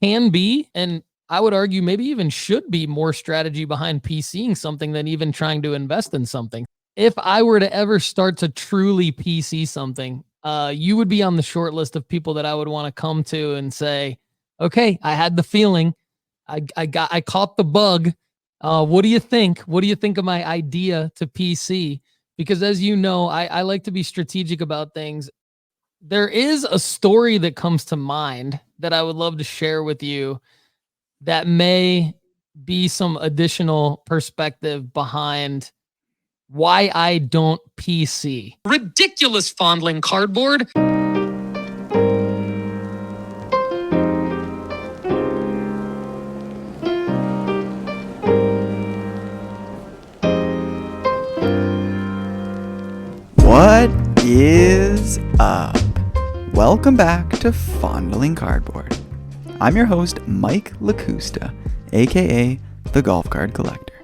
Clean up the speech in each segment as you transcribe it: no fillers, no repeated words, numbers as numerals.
can be, and I would argue maybe even should be more strategy behind PCing something than even trying to invest in something. If I were to ever start to truly PC something, you would be on the short list of people that I would want to come to and say, okay, I had the feeling. I caught the bug. What do you think? What do you think of my idea to PC? Because as you know, I like to be strategic about things. There is a story that comes to mind that I would love to share with you that may be some additional perspective behind why I don't PC. Ridiculous, Fondling Cardboard. What is up? Welcome back to Fondling Cardboard. I'm your host, Mike Lakusta, aka the Golf Card Collector.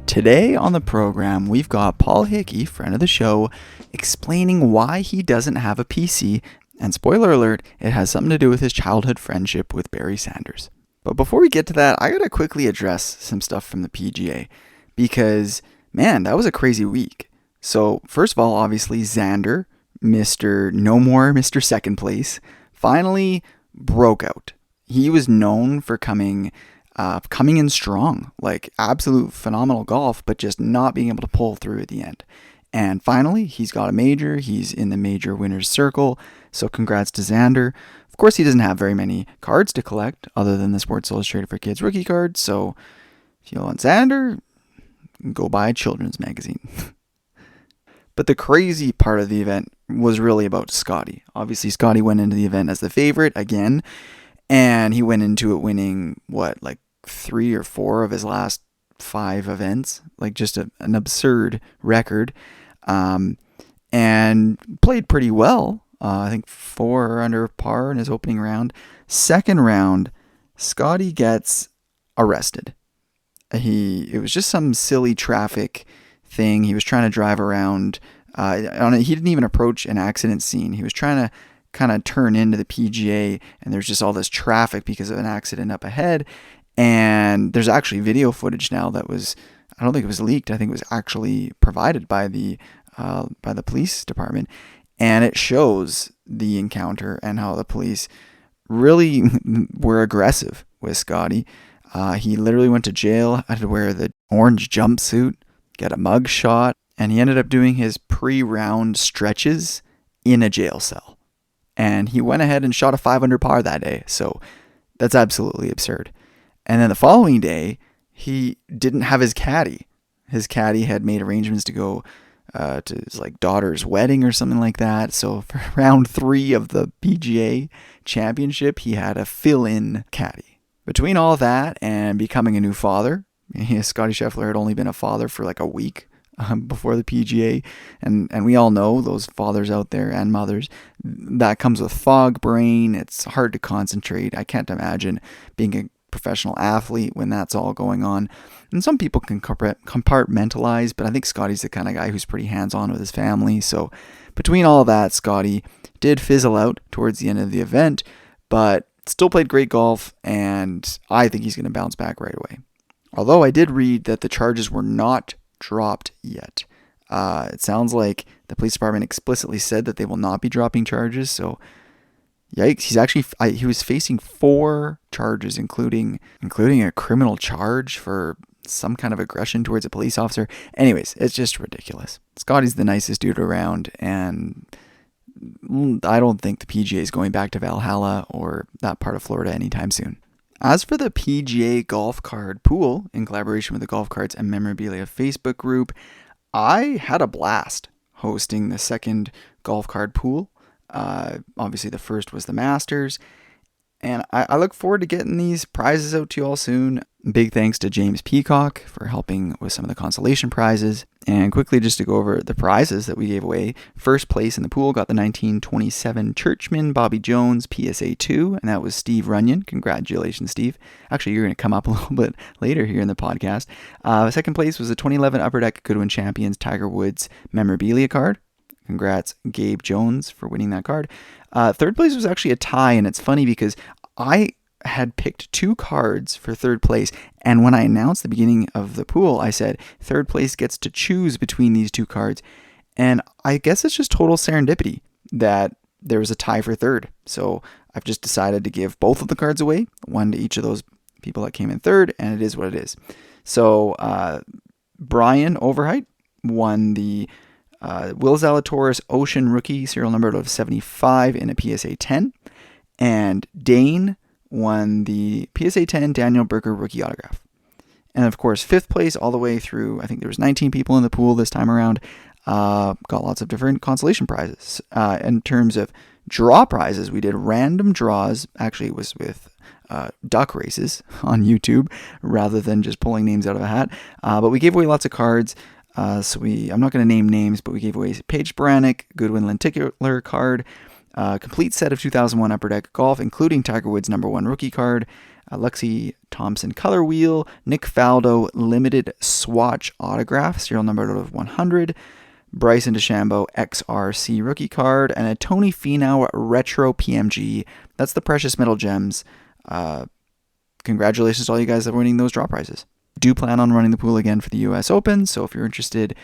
Today on the program, we've got Paul Hickey, friend of the show, explaining why he doesn't have a PC, and spoiler alert, it has something to do with his childhood friendship with Barry Sanders. But before we get to that, I gotta quickly address some stuff from the PGA, because, man, that was a crazy week. So, first of all, obviously, Xander, Mr. Second Place, finally broke out. He was known for coming in strong, like absolute phenomenal golf, but just not being able to pull through at the end. And finally, he's got a major. He's in the major winners circle. So congrats to Xander. Of course, he doesn't have very many cards to collect other than the Sports Illustrated for Kids rookie card. So if you want Xander, go buy a children's magazine. But the crazy part of the event was really about Scotty. Obviously, Scotty went into the event as the favorite again, and he went into it winning, 3 or 4 of his last 5 events, like just an absurd record, and played pretty well. I think 4 under par in his opening round. Second round, Scotty gets arrested. It was just some silly traffic thing. He was trying to drive around. He didn't even approach an accident scene. He was trying to kind of turn into the PGA, and there's just all this traffic because of an accident up ahead. And there's actually video footage now that was, I don't think it was leaked. I think it was actually provided by the police department, and it shows the encounter and how the police really were aggressive with Scotty. He literally went to jail, had to wear the orange jumpsuit, get a mug shot, and he ended up doing his pre-round stretches in a jail cell. And he went ahead and shot a 5 under par that day, so that's absolutely absurd. And then the following day, he didn't have his caddy. His caddy had made arrangements to go to his daughter's wedding or something like that. So for round 3 of the PGA Championship, he had a fill-in caddy. Between all that and becoming a new father, Scotty Scheffler had only been a father for a week before the PGA, and we all know those fathers out there and mothers, that comes with fog brain. It's hard to concentrate. I can't imagine being a professional athlete when that's all going on. And some people can compartmentalize, but I think Scotty's the kind of guy who's pretty hands-on with his family. So between all that, Scotty did fizzle out towards the end of the event, but still played great golf, and I think he's going to bounce back right away. Although I did read that the charges were not dropped yet. It sounds like the police department explicitly said that they will not be dropping charges, so yikes. He was facing 4 charges, including a criminal charge for some kind of aggression towards a police officer. Anyways, it's just ridiculous. Scotty's the nicest dude around, and I don't think the PGA is going back to Valhalla or that part of Florida anytime soon. As for the PGA Golf Card Pool, in collaboration with the Golf Cards and Memorabilia Facebook group, I had a blast hosting the second Golf Card Pool. Obviously, the first was the Masters, and I look forward to getting these prizes out to you all soon. Big thanks to James Peacock for helping with some of the consolation prizes. And quickly, just to go over the prizes that we gave away. First place in the pool got the 1927 Churchman Bobby Jones PSA 2, and that was Steve Runyon. Congratulations, Steve. Actually, you're going to come up a little bit later here in the podcast. Second place was the 2011 Upper Deck Goodwin Champions Tiger Woods Memorabilia card. Congrats, Gabe Jones, for winning that card. Third place was actually a tie, and it's funny because I had picked 2 cards for third place, and when I announced the beginning of the pool, I said third place gets to choose between these 2 cards, and I guess it's just total serendipity that there was a tie for third. So I've just decided to give both of the cards away, one to each of those people that came in third, and it is what it is. So Brian Overheit won the Will Zalatoris Ocean Rookie serial number of 75 in a PSA 10, and Dane won the PSA 10 Daniel Berger rookie autograph. And of course, 5th place all the way through, I think there was 19 people in the pool this time around, got lots of different consolation prizes. In terms of draw prizes, we did random draws. Actually, it was with duck races on YouTube rather than just pulling names out of a hat. But we gave away lots of cards. I'm not going to name names, but we gave away Paige Baranek, Goodwin Lenticular card, complete set of 2001 Upper Deck Golf, including Tiger Woods #1 rookie card, Lexi Thompson color wheel, Nick Faldo limited swatch autograph, serial number of 100, Bryson DeChambeau XRC rookie card, and a Tony Finau retro PMG. That's the Precious Metal Gems. Congratulations to all you guys that are winning those draw prizes. Do plan on running the pool again for the US Open, so if you're interested,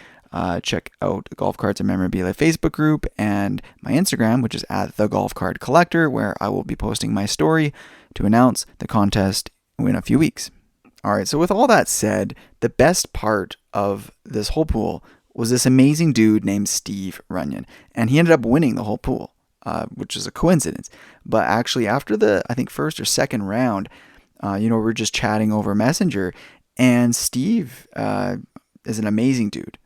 check out the Golf Cards and Memorabilia Facebook group and my Instagram, which is at The Golf Card Collector, where I will be posting my story to announce the contest in a few weeks. All right, so with all that said, the best part of this whole pool was this amazing dude named Steve Runyon, and he ended up winning the whole pool, which is a coincidence. But actually, after the, I think, first or second round, we're just chatting over Messenger, and Steve is an amazing dude.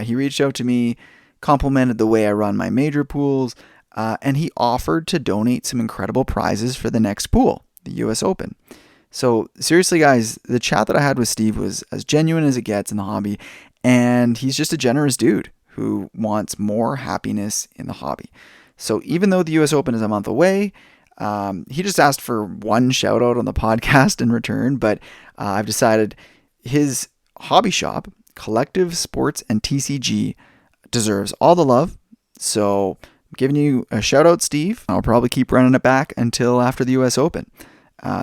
He reached out to me, complimented the way I run my major pools, and he offered to donate some incredible prizes for the next pool, the US Open. So seriously, guys, the chat that I had with Steve was as genuine as it gets in the hobby, and he's just a generous dude who wants more happiness in the hobby. So even though the US Open is a month away, he just asked for one shout out on the podcast in return, but I've decided his hobby shop, Collective Sports and TCG, deserves all the love. So I'm giving you a shout out, Steve. I'll probably keep running it back until after the US Open.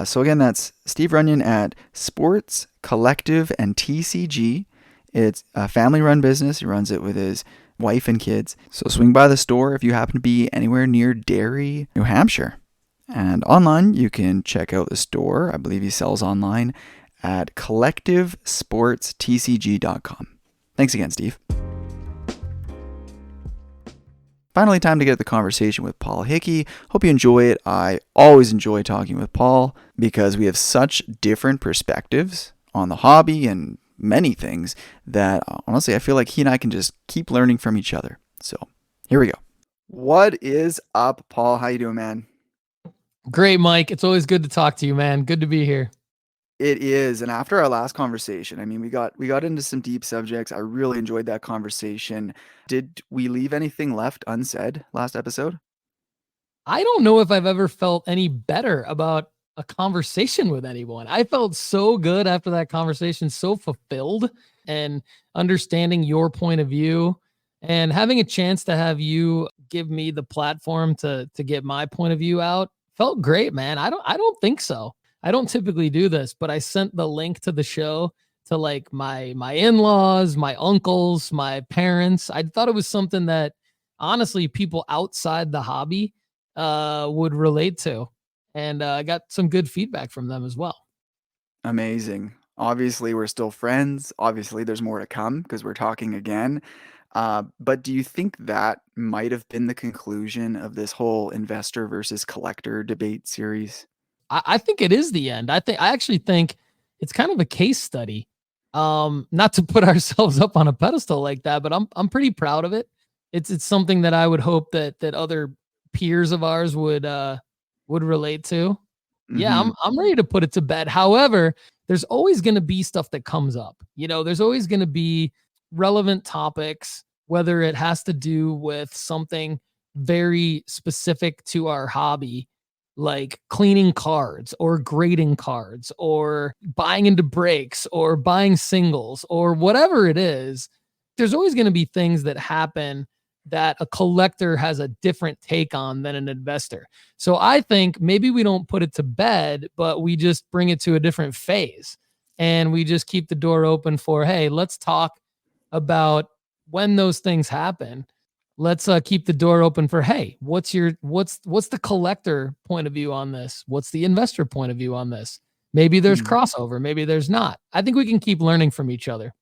So again, that's Steve Runyon at Sports, Collective, and TCG. It's a family-run business. He runs it with his wife and kids. So swing by the store if you happen to be anywhere near Derry, New Hampshire. And online, you can check out the store. I believe he sells online at collectivesportstcg.com. Thanks again, Steve. Finally, time to get the conversation with Paul Hickey. Hope you enjoy it. I always enjoy talking with Paul because we have such different perspectives on the hobby and many things that honestly, I feel like he and I can just keep learning from each other. So here we go. What is up, Paul? How you doing, man? Great, Mike. It's always good to talk to you, man. Good to be here. It is. And after our last conversation, I mean, we got into some deep subjects. I really enjoyed that conversation. Did we leave anything left unsaid last episode? I don't know if I've ever felt any better about a conversation with anyone. I felt so good after that conversation, so fulfilled, and understanding your point of view and having a chance to have you give me the platform to get my point of view out felt great, man. I don't think so. I don't typically do this, but I sent the link to the show to like my in-laws, my uncles, my parents. I thought it was something that honestly people outside the hobby would relate to. And I got some good feedback from them as well. Amazing. Obviously, we're still friends. Obviously, there's more to come because we're talking again. But do you think that might have been the conclusion of this whole investor versus collector debate series? I think it is the end. I actually think it's kind of a case study. Not to put ourselves up on a pedestal like that, but I'm pretty proud of it. It's something that I would hope that other peers of ours would relate to. Yeah, Mhm. I'm ready to put it to bed. However, there's always going to be stuff that comes up. There's always going to be relevant topics, whether it has to do with something very specific to our hobby, like cleaning cards or grading cards or buying into breaks or buying singles or whatever it is. There's always going to be things that happen that a collector has a different take on than an investor. So I think maybe we don't put it to bed, but we just bring it to a different phase and we just keep the door open for, hey, let's talk about when those things happen. Let's keep the door open for, hey, what's the collector point of view on this? What's the investor point of view on this? Maybe there's Hmm. crossover, maybe there's not. I think we can keep learning from each other.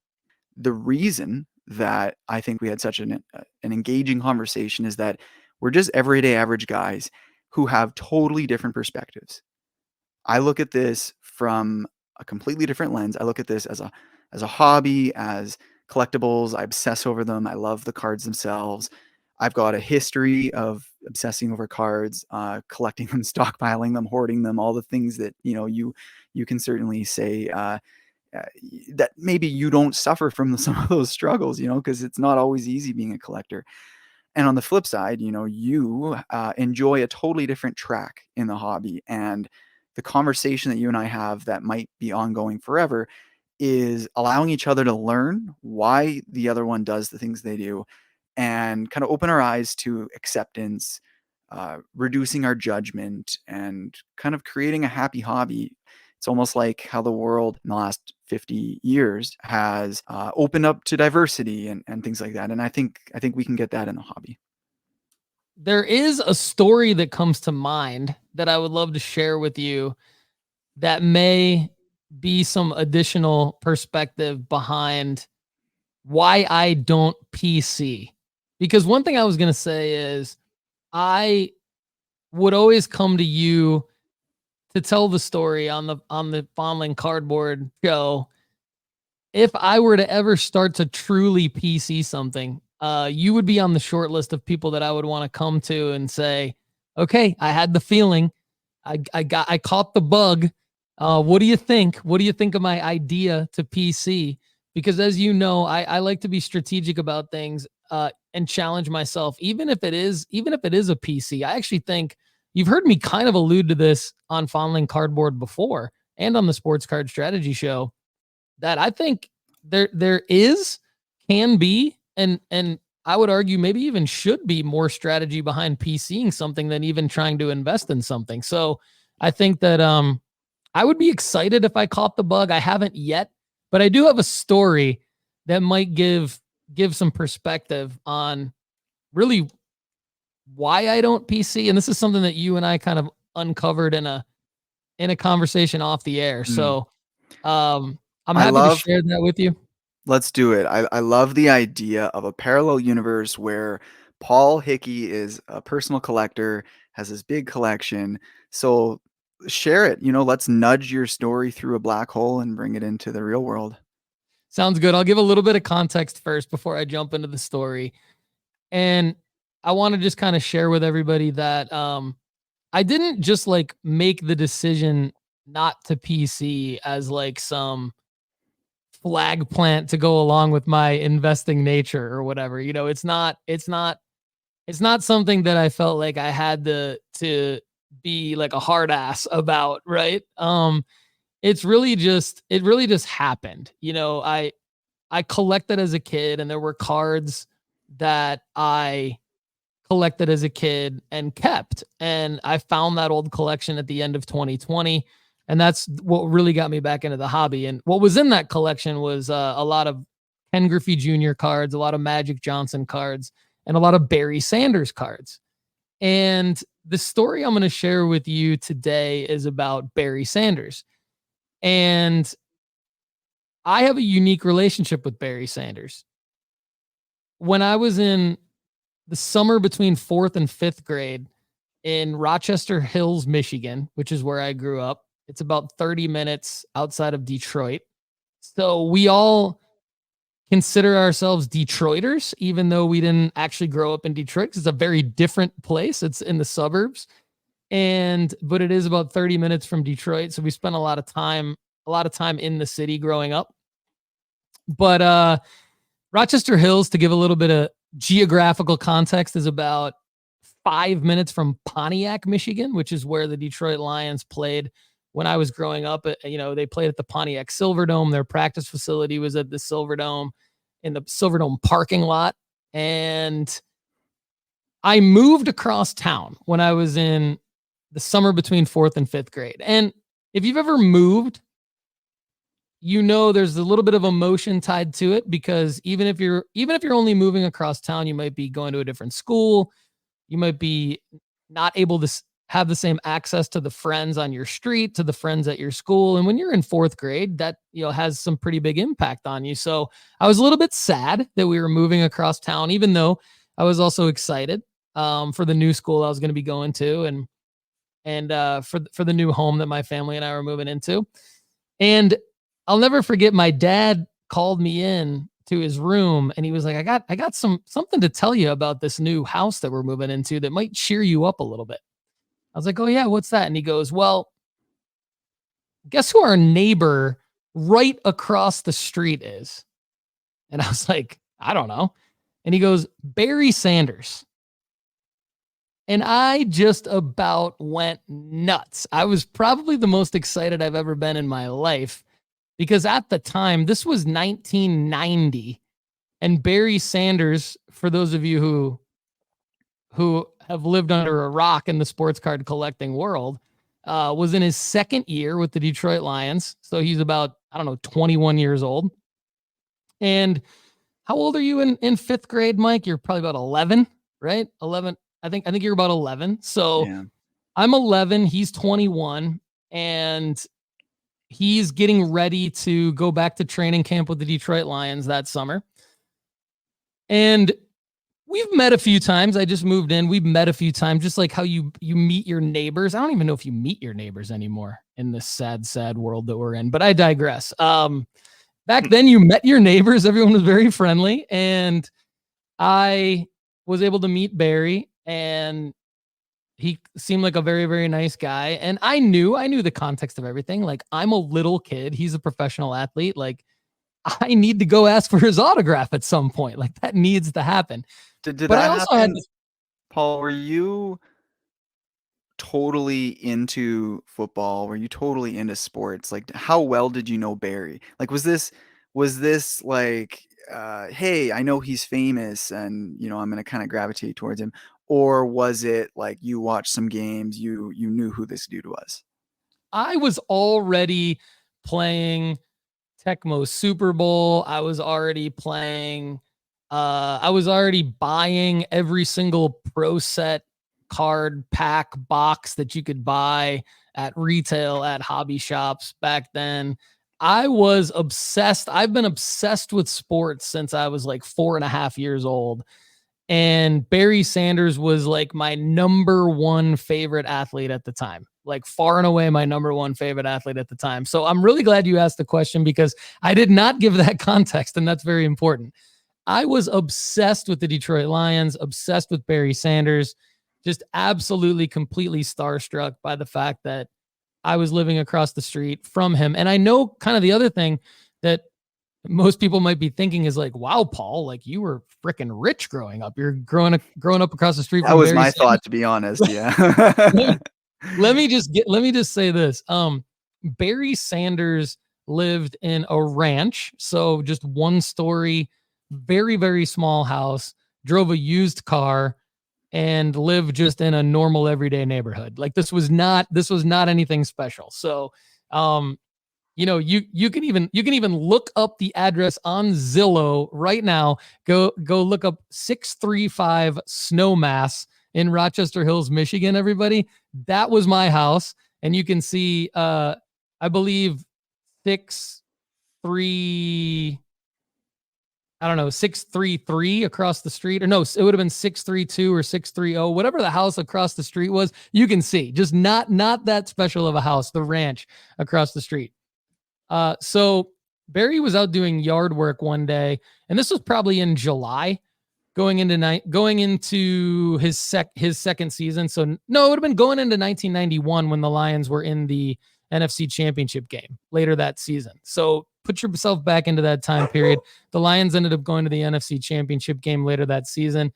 The reason that I think we had such an engaging conversation is that we're just everyday average guys who have totally different perspectives. I look at this from a completely different lens. I look at this as a hobby, as collectibles. I obsess over them. I love the cards themselves. I've got a history of obsessing over cards, collecting them, stockpiling them, hoarding them, all the things that you can certainly say uh, that maybe you don't suffer from some of those struggles, because it's not always easy being a collector. And on the flip side, you enjoy a totally different track in the hobby. And the conversation that you and I have that might be ongoing forever is allowing each other to learn why the other one does the things they do and kind of open our eyes to acceptance, reducing our judgment, and kind of creating a happy hobby. It's almost like how the world in the last 50 years has opened up to diversity and things like that. And I think we can get that in the hobby. There is a story that comes to mind that I would love to share with you that may be some additional perspective behind why I don't PC. Because one thing I was going to say is I would always come to you to tell the story on the Fondling Cardboard show. If I were to ever start to truly PC something, you would be on the short list of people that I would want to come to and say, okay, I had the feeling. I caught the bug. What do you think? What do you think of my idea to PC? Because as you know, I like to be strategic about things and challenge myself, even if it is a PC. I actually think you've heard me kind of allude to this on Fondling Cardboard before and on the Sports Card Strategy Show that I think there can be and I would argue maybe even should be more strategy behind PCing something than even trying to invest in something. So I think that I would be excited if I caught the bug. I haven't yet, but I do have a story that might give some perspective on really why I don't PC. And this is something that you and I kind of uncovered in a conversation off the air. Mm. So I'm I happy to love share that with you. Let's do it. I love the idea of a parallel universe where Paul Hickey is a personal collector, has this big collection. So share it. Let's nudge your story through a black hole and bring it into the real world. Sounds good. I'll give a little bit of context first before I jump into the story. And I want to just kind of share with everybody that I didn't just like make the decision not to PC as like some flag plant to go along with my investing nature or whatever. It's not something that I felt like I had to be like a hard ass about, right? It really just happened. I collected as a kid and there were cards that I collected as a kid and kept. And I found that old collection at the end of 2020. And that's what really got me back into the hobby. And what was in that collection was a lot of Ken Griffey Jr. cards, a lot of Magic Johnson cards, and a lot of Barry Sanders cards. And the story I'm going to share with you today is about Barry Sanders. And I have a unique relationship with Barry Sanders. When I was in the summer between fourth and fifth grade in Rochester Hills, Michigan, which is where I grew up, it's about 30 minutes outside of Detroit. So we all consider ourselves Detroiters, even though we didn't actually grow up in Detroit. It's a very different place. It's in the suburbs. But it is about 30 minutes from Detroit. So we spent a lot of time in the city growing up. But Rochester Hills, to give a little bit of geographical context, is about 5 minutes from Pontiac, Michigan, which is where the Detroit Lions played when I was growing up. They played at the Pontiac Silverdome. Their practice facility was at the Silverdome in the Silverdome parking lot. And I moved across town when I was in the summer between 4th and 5th grade. And if you've ever moved, there's a little bit of emotion tied to it, because even if you're only moving across town, you might be going to a different school. You might be not able to have the same access to the friends on your street, to the friends at your school. And when you're in 4th grade, that, has some pretty big impact on you. So I was a little bit sad that we were moving across town, even though I was also excited for the new school I was going to be going to, and for the new home that my family and I were moving into. And I'll never forget, my dad called me in to his room and he was like, I got something to tell you about this new house that we're moving into that might cheer you up a little bit. I was like, oh yeah, what's that? And he goes, well, guess who our neighbor right across the street is? And I was like, I don't know. And he goes, Barry Sanders. And I just about went nuts. I was probably the most excited I've ever been in my life, because at the time, this was 1990, and Barry Sanders, for those of you who have lived under a rock in the sports card collecting world, was in his second year with the Detroit Lions. So he's about, 21 years old. And how old are you in 5th grade, Mike? You're probably about 11, right? 11. I think you're about 11. So yeah. I'm 11. He's 21. And he's getting ready to go back to training camp with the Detroit Lions that summer. And we've met a few times. I just moved in. We've met a few times, just like how you meet your neighbors. I don't even know if you meet your neighbors anymore in this sad, sad world that we're in, but I digress. Back then you met your neighbors. Everyone was very friendly. And I was able to meet Barry, and he seemed like a very, very nice guy. And I knew the context of everything. Like, I'm a little kid. He's a professional athlete. Like, I need to go ask for his autograph at some point. Like, that needs to happen. Did but that happen, Paul? Were you totally into football? Were you totally into sports? Like, how well did you know Barry? Like, was this like, hey, I know he's famous and, I'm going to kind of gravitate towards him? Or was it like you watched some games, you knew who this dude was? I was already playing Tecmo Super Bowl. I was already buying every single Pro Set card pack box that you could buy at retail, at hobby shops back then. I was obsessed. I've been obsessed with sports since I was like 4.5 years old. And Barry Sanders was like my number one favorite athlete at the time, like far and away my number one favorite athlete at the time. So I'm really glad you asked the question, because I did not give that context, and that's very important. I was obsessed with the Detroit Lions, obsessed with Barry Sanders, just absolutely, completely starstruck by the fact that I was living across the street from him. And I know kind of the other thing that most people might be thinking is like, wow, Paul, like you were freaking rich growing up. You're growing up across the street. That was my thought, to be honest. Yeah. let me just say this. Barry Sanders lived in a ranch. So just 1-story, very, very small house, drove a used car, and lived just in a normal everyday neighborhood. Like, this was not anything special. So, you can even look up the address on Zillow right now. Go look up 635 Snowmass in Rochester Hills, Michigan, everybody. That was my house. And you can see, I believe 633 across the street, or no, it would have been 632 or 630, whatever the house across the street was. You can see, just not that special of a house, the ranch across the street. So Barry was out doing yard work one day, and this was probably in July, going into his second season. So no, it would have been going into 1991 when the Lions were in the NFC Championship game later that season. So put yourself back into that time period. The Lions ended up going to the NFC Championship game later that season.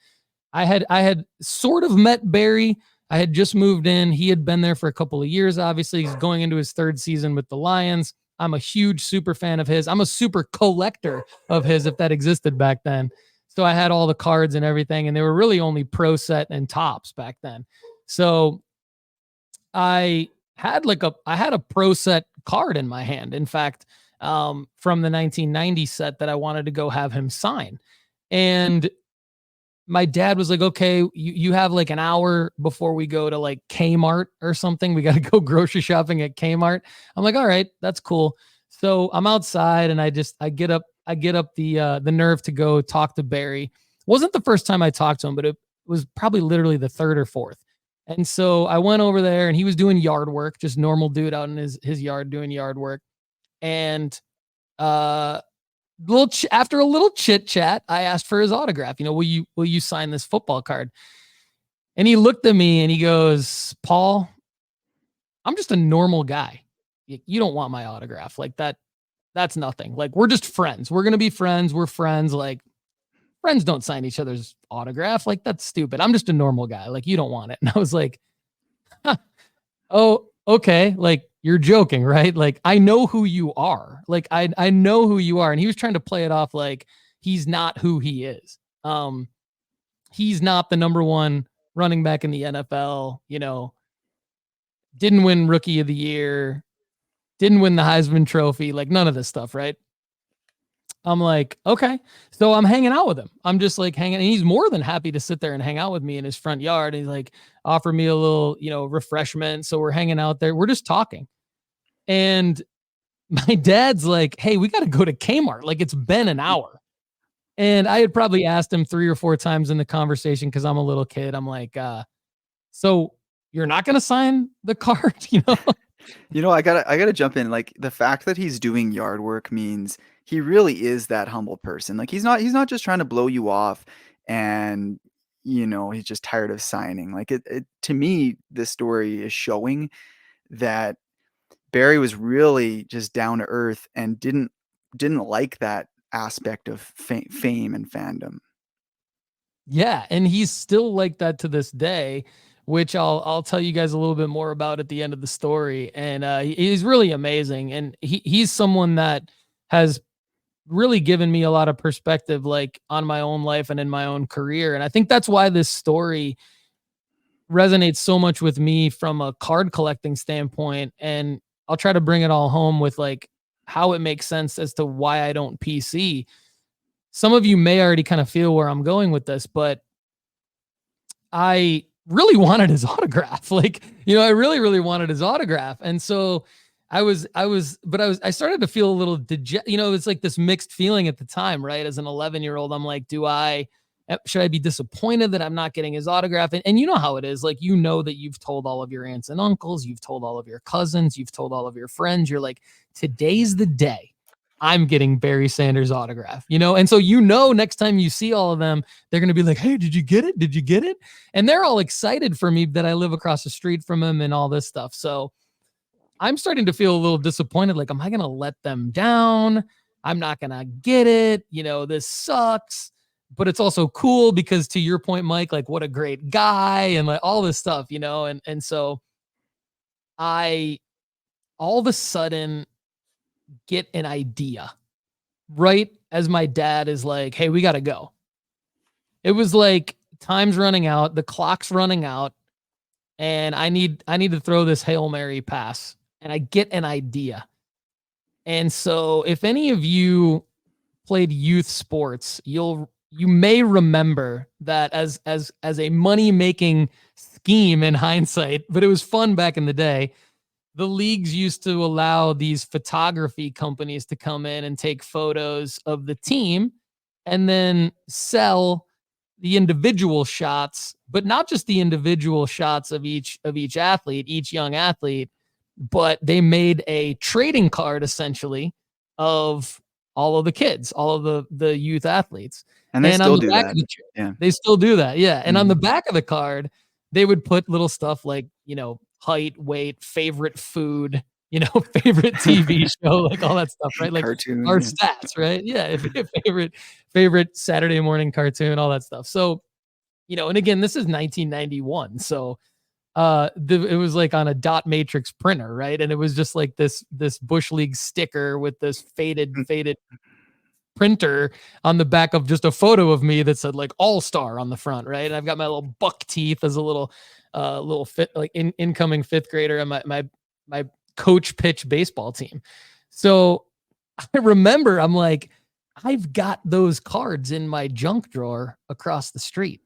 I had sort of met Barry. I had just moved in. He had been there for a couple of years. Obviously, he's going into his third season with the Lions. I'm a huge super fan of his. I'm a super collector of his, if that existed back then. So I had all the cards and everything, and they were really only Pro Set and Tops back then. So I I had a Pro Set card in my hand. In fact, from the 1990 set that I wanted to go have him sign. And my dad was like, okay, you have like an hour before we go to like Kmart or something. We got to go grocery shopping at Kmart. I'm like, all right, that's cool. So I'm outside and I get up the nerve to go talk to Barry. Wasn't the first time I talked to him, but it was probably literally the third or fourth. And so I went over there and he was doing yard work, just normal dude out in his yard doing yard work. And uh after a little chit chat, I asked for his autograph. You know, will you sign this football card? And he looked at me and he goes, Paul, I'm just a normal guy. You don't want my autograph. Like that. That's nothing. Like we're just friends. We're gonna be friends. We're friends. Like friends don't sign each other's autograph. Like that's stupid. I'm just a normal guy. Like you don't want it. And I was like, huh, oh, okay. Like you're joking, right? Like I know who you are. Like I know who you are. And he was trying to play it off like he's not who he is. He's not the number one running back in the NFL, you know, didn't win rookie of the year, didn't win the Heisman Trophy, like none of this stuff, right? I'm like, okay. So I'm hanging out with him. I'm just like hanging, and he's more than happy to sit there and hang out with me in his front yard. And he's like, offer me a little, you know, refreshment. So we're hanging out there. We're just talking. And my dad's like, hey, we got to go to Kmart. Like it's been an hour. And I had probably asked him 3 or 4 times in the conversation because I'm a little kid. I'm like, so you're not going to sign the card, you know? You know, I gotta jump in. Like the fact that he's doing yard work means he really is that humble person. Like he's not just trying to blow you off and he's just tired of signing. Like it to me, this story is showing that Barry was really just down to earth and didn't like that aspect of fame and fandom. Yeah, and he's still like that to this day, which I'll tell you guys a little bit more about at the end of the story. And he's really amazing, and he's someone that has really given me a lot of perspective, like on my own life and in my own career. And I think that's why this story resonates so much with me from a card collecting standpoint. And I'll try to bring it all home with like how it makes sense as to why I don't PC. Some of you may already kind of feel where I'm going with this, but I really wanted his autograph. Like, you know, I really, really wanted his autograph. And so I started to feel a little you know, it's like this mixed feeling at the time, right? As an 11-year-old, I'm like, should I be disappointed that I'm not getting his autograph? And you know how it is. Like, you know that you've told all of your aunts and uncles, you've told all of your cousins, you've told all of your friends. You're like, today's the day I'm getting Barry Sanders' autograph, you know? And so, you know, next time you see all of them, they're going to be like, hey, did you get it? Did you get it? And they're all excited for me that I live across the street from him and all this stuff. So I'm starting to feel a little disappointed. Like, am I going to let them down? I'm not going to get it. You know, this sucks. But it's also cool because, to your point, Mike, like what a great guy and like all this stuff, you know? And so I all of a sudden get an idea right as my dad is like, hey, we got to go. It was like time's running out, the clock's running out, and I need to throw this Hail Mary pass. And I get an idea. And so if any of you played youth sports, you may remember that as a money-making scheme in hindsight, but it was fun back in the day. The leagues used to allow these photography companies to come in and take photos of the team and then sell the individual shots, but not just the individual shots of each athlete, each young athlete, but they made a trading card essentially of all of the kids, all of the youth athletes. And they And on still the do back that. of the Yeah. they still do that. Yeah. And on the Mhm. back of the card, they would put little stuff like, you know, height, weight, favorite food, you know, favorite TV show, like all that stuff, right? Like Cartoon, our yeah. stats, right? Yeah. Favorite Saturday morning cartoon, all that stuff. So, you know, and again, this is 1991. So it was like on a dot matrix printer, right? And it was just like this Bush League sticker with this faded printer on the back of just a photo of me that said like all-star on the front, right? And I've got my little buck teeth as a little fit, like incoming fifth grader on my coach pitch baseball team. So I remember I'm like, I've got those cards in my junk drawer across the street,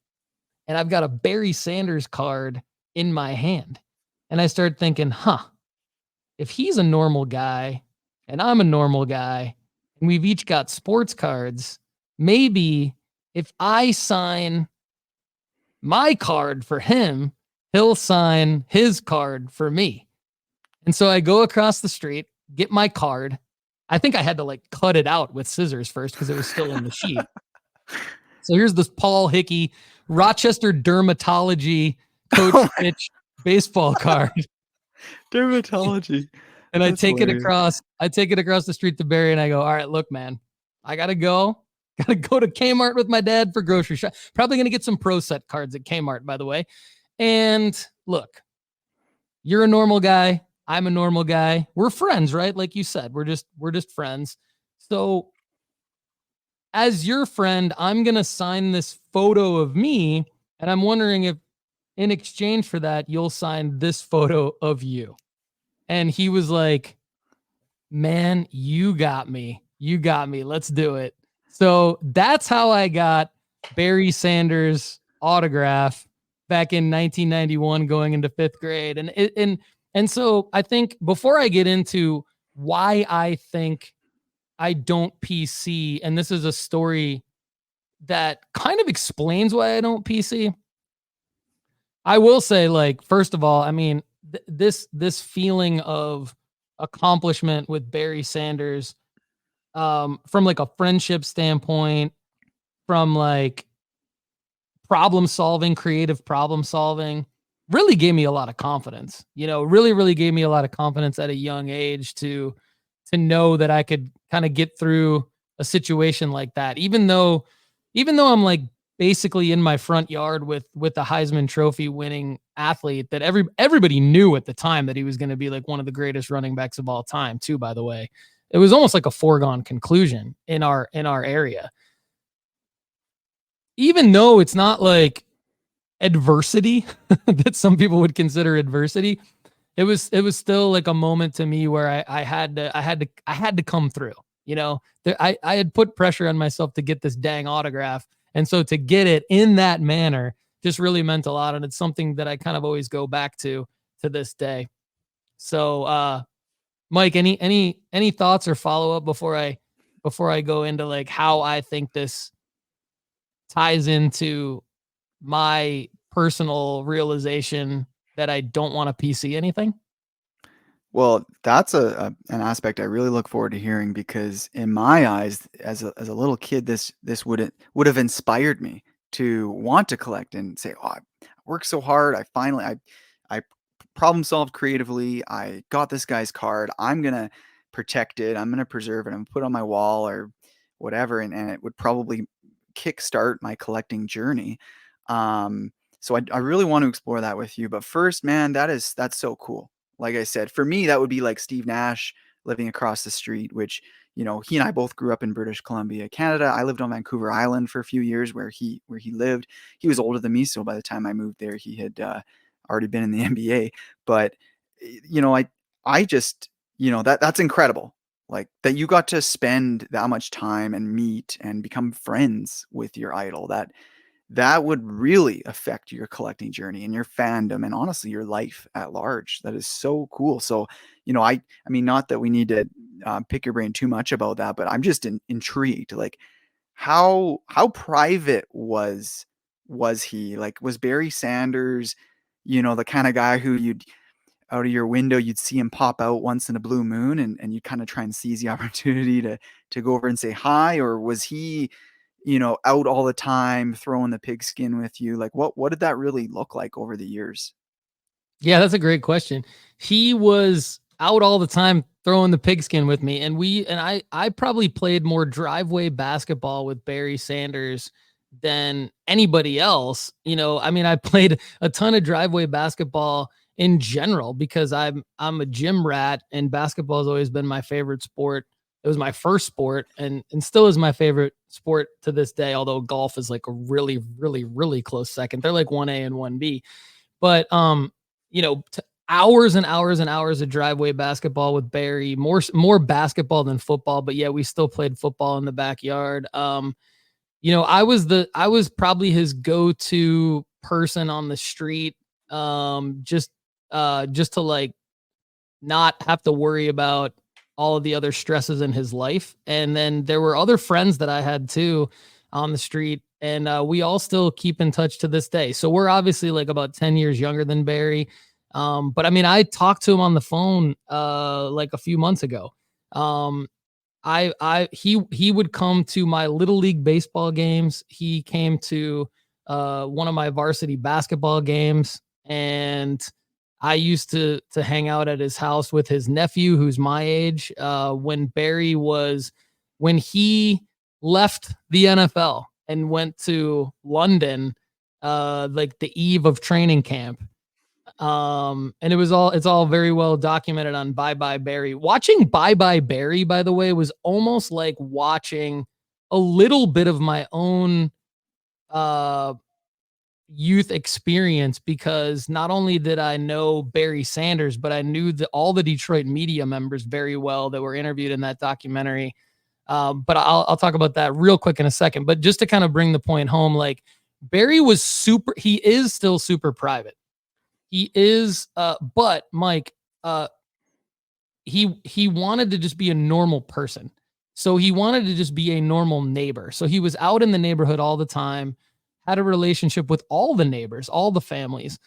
and I've got a Barry Sanders card in my hand. And I started thinking, if he's a normal guy and I'm a normal guy and we've each got sports cards, maybe if I sign my card for him, he'll sign his card for me. And so I go across the street, get my card. I think I had to like cut it out with scissors first because it was still in the sheet. So here's this Paul Hickey Rochester Dermatology Coach Pitch baseball card. Dermatology. And I take it across the street to Barry and I go, all right, look, man, I gotta go to Kmart with my dad for grocery shop. Probably gonna get some Pro Set cards at Kmart, by the way. And look, you're a normal guy. I'm a normal guy. We're friends, right? Like you said, we're just friends. So as your friend, I'm going to sign this photo of me. And I'm wondering if in exchange for that, you'll sign this photo of you. And he was like, man, you got me. Let's do it. So that's how I got Barry Sanders' autograph back in 1991 going into fifth grade. And so I think before I get into why I think I don't PC, and this is a story that kind of explains why I don't PC. I will say, like, first of all, I mean, this feeling of accomplishment with Barry Sanders, from like a friendship standpoint, from like creative problem solving, really gave me a lot of confidence, really gave me a lot of confidence at a young age to know that I could kind of get through a situation like that. Even though I'm like basically in my front yard with the Heisman Trophy winning athlete that everybody knew at the time that he was going to be like one of the greatest running backs of all time too, by the way. It was almost like a foregone conclusion in our area. Even though it's not like adversity that some people would consider adversity, it was still like a moment to me where I had to come through. I had put pressure on myself to get this dang autograph, and so to get it in that manner just really meant a lot, and it's something that I kind of always go back to this day. So, Mike, any thoughts or follow up before I go into like how I think this ties into my personal realization that I don't want to PC anything? Well, that's an aspect I really look forward to hearing, because in my eyes, as a little kid, this would have inspired me to want to collect and say, "Oh, I worked so hard. I problem solved creatively. I got this guy's card. I'm gonna protect it. I'm gonna preserve it. I'm gonna put it on my wall or whatever." And it would probably kickstart my collecting journey. So I really want to explore that with you. But first, man, that's so cool. Like I said, for me, that would be like Steve Nash living across the street, which, he and I both grew up in British Columbia, Canada. I lived on Vancouver Island for a few years where he lived. He was older than me, so by the time I moved there, he had already been in the NBA. But, I just, that's incredible. Like that you got to spend that much time and meet and become friends with your idol. That would really affect your collecting journey and your fandom and honestly your life at large. That is so cool. So, I mean, not that we need to pick your brain too much about that, but I'm just intrigued. Like, how private was he? Like, was Barry Sanders, the kind of guy who you'd out of your window you'd see him pop out once in a blue moon, and you kind of try and seize the opportunity to go over and say hi? Or was he out all the time, throwing the pigskin with you? Like, what did that really look like over the years? Yeah, that's a great question. He was out all the time throwing the pigskin with me, and I probably played more driveway basketball with Barry Sanders than anybody else. I mean, I played a ton of driveway basketball in general because I'm a gym rat, and basketball has always been my favorite sport It was my first sport and still is my favorite sport to this day, although golf is like a really, really, really close second. They're like 1A and 1B. But you know, hours and hours and hours of driveway basketball with Barry, more basketball than football, but yeah, we still played football in the backyard. You know, I was probably his go-to person on the street, just to like not have to worry about all of the other stresses in his life. And then there were other friends that I had too on the street, and we all still keep in touch to this day. So we're obviously like about 10 years younger than Barry. But I mean, I talked to him on the phone like a few months ago. Um, he would come to my little league baseball games. He came to one of my varsity basketball games, and I used to hang out at his house with his nephew, who's my age. When he left the NFL and went to London, like the eve of training camp. And it's all very well documented on Bye Bye Barry. Watching Bye Bye Barry, by the way, was almost like watching a little bit of my own uh youth experience, because not only did I know Barry Sanders, but I knew all the Detroit media members very well that were interviewed in that documentary. But I'll talk about that real quick in a second. But just to kind of bring the point home, like Barry he is still super private. He is, but Mike, he wanted to just be a normal person. So he wanted to just be a normal neighbor. So he was out in the neighborhood all the time, had a relationship with all the neighbors, all the families,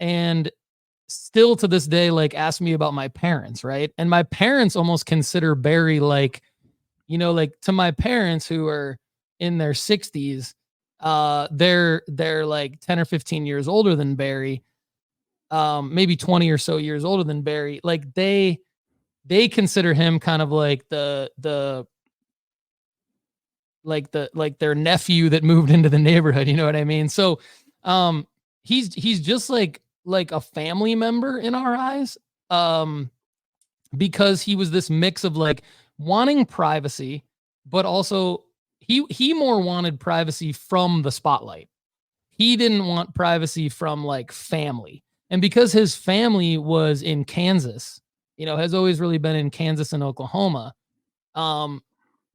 and still to this day, like ask me about my parents, right? And my parents almost consider Barry like, you know, like to my parents who are in their 60s, they're like 10 or 15 years older than Barry, maybe 20 or so years older than Barry. Like they consider him kind of like like their nephew that moved into the neighborhood, you know what I mean? So he's just like a family member in our eyes. Because he was this mix of like wanting privacy, but also he more wanted privacy from the spotlight. He didn't want privacy from like family. And because his family was in Kansas, you know, has always really been in Kansas and Oklahoma, um,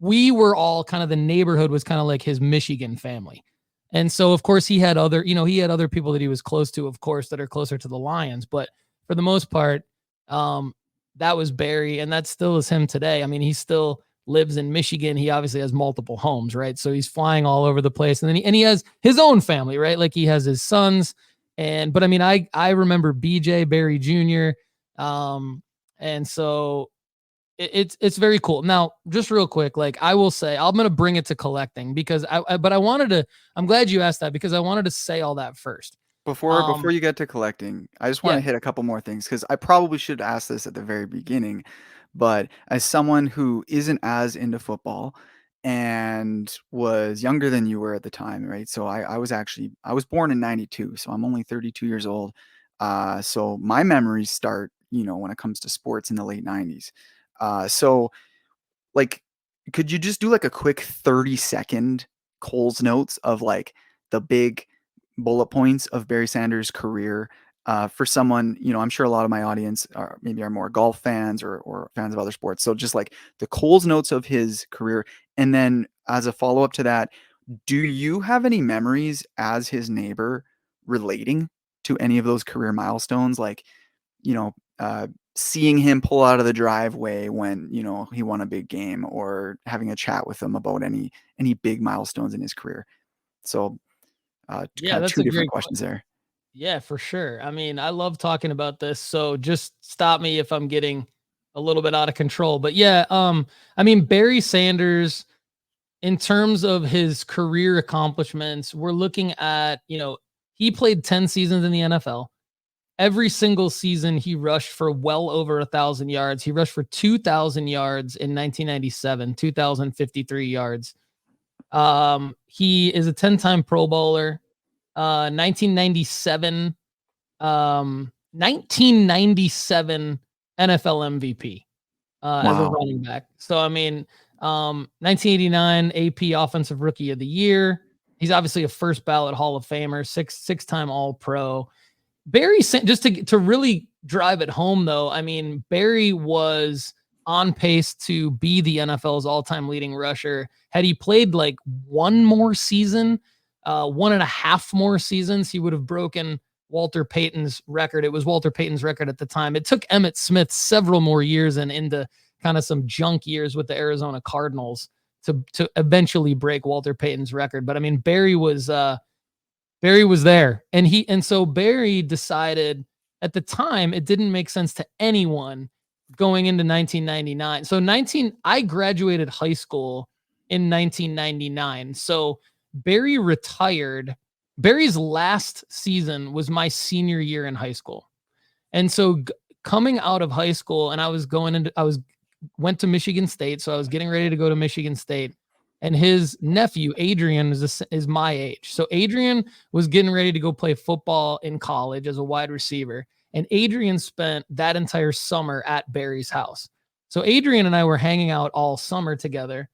we were all kind of, the neighborhood was kind of like his Michigan family. And so, of course, he had other people that he was close to, of course, that are closer to the Lions. But for the most part, that was Barry, and that still is him today. I mean, he still lives in Michigan. He obviously has multiple homes, right? So he's flying all over the place, and then he has his own family, right? Like he has his sons, but I mean, I remember BJ Barry Jr. And so it's very cool. Now, just real quick, like I will say, I'm gonna bring it to collecting because I'm glad you asked that, because I wanted to say all that first. Before you get to collecting, I just want to Yeah, hit a couple more things because I probably should ask this at the very beginning. But as someone who isn't as into football and was younger than you were at the time, right? So I was born in '92, so I'm only 32 years old. So my memories start, when it comes to sports in the late '90s. So like, could you just do like a quick 30-second Coles notes of like the big bullet points of Barry Sanders' career, for someone, I'm sure a lot of my audience are more golf fans or fans of other sports. So just like the Coles notes of his career. And then as a follow up to that, do you have any memories as his neighbor relating to any of those career milestones? Like, you know, uh, seeing him pull out of the driveway when, he won a big game, or having a chat with him about any big milestones in his career. So yeah, kind of that's two a different great. questions there. Yeah, for sure. I mean, I love talking about this, so just stop me if I'm getting a little bit out of control. But yeah, I mean, Barry Sanders, in terms of his career accomplishments, we're looking at, he played 10 seasons in the NFL. Every single season, he rushed for well over 1,000 yards. He rushed for 2,000 yards in 1997, 2,053 yards. He is a 10-time Pro Bowler. 1997, 1997 NFL MVP. as a Wow. running back. So, I mean, 1989 AP Offensive Rookie of the Year. He's obviously a first ballot Hall of Famer, six-time All Pro. Barry, just to really drive it home, though, I mean, Barry was on pace to be the NFL's all-time leading rusher. Had he played like one more season, 1.5 more seasons, he would have broken Walter Payton's record. It was Walter Payton's record at the time. It took Emmitt Smith several more years and into kind of some junk years with the Arizona Cardinals to eventually break Walter Payton's record. But I mean, Barry was there, and so Barry decided at the time it didn't make sense to anyone going into 1999. So I graduated high school in 1999. So Barry retired. Barry's last season was my senior year in high school. And so coming out of high school, and went to Michigan State. So I was getting ready to go to Michigan State, and his nephew, Adrian, is my age. So Adrian was getting ready to go play football in college as a wide receiver. And Adrian spent that entire summer at Barry's house. So Adrian and I were hanging out all summer together.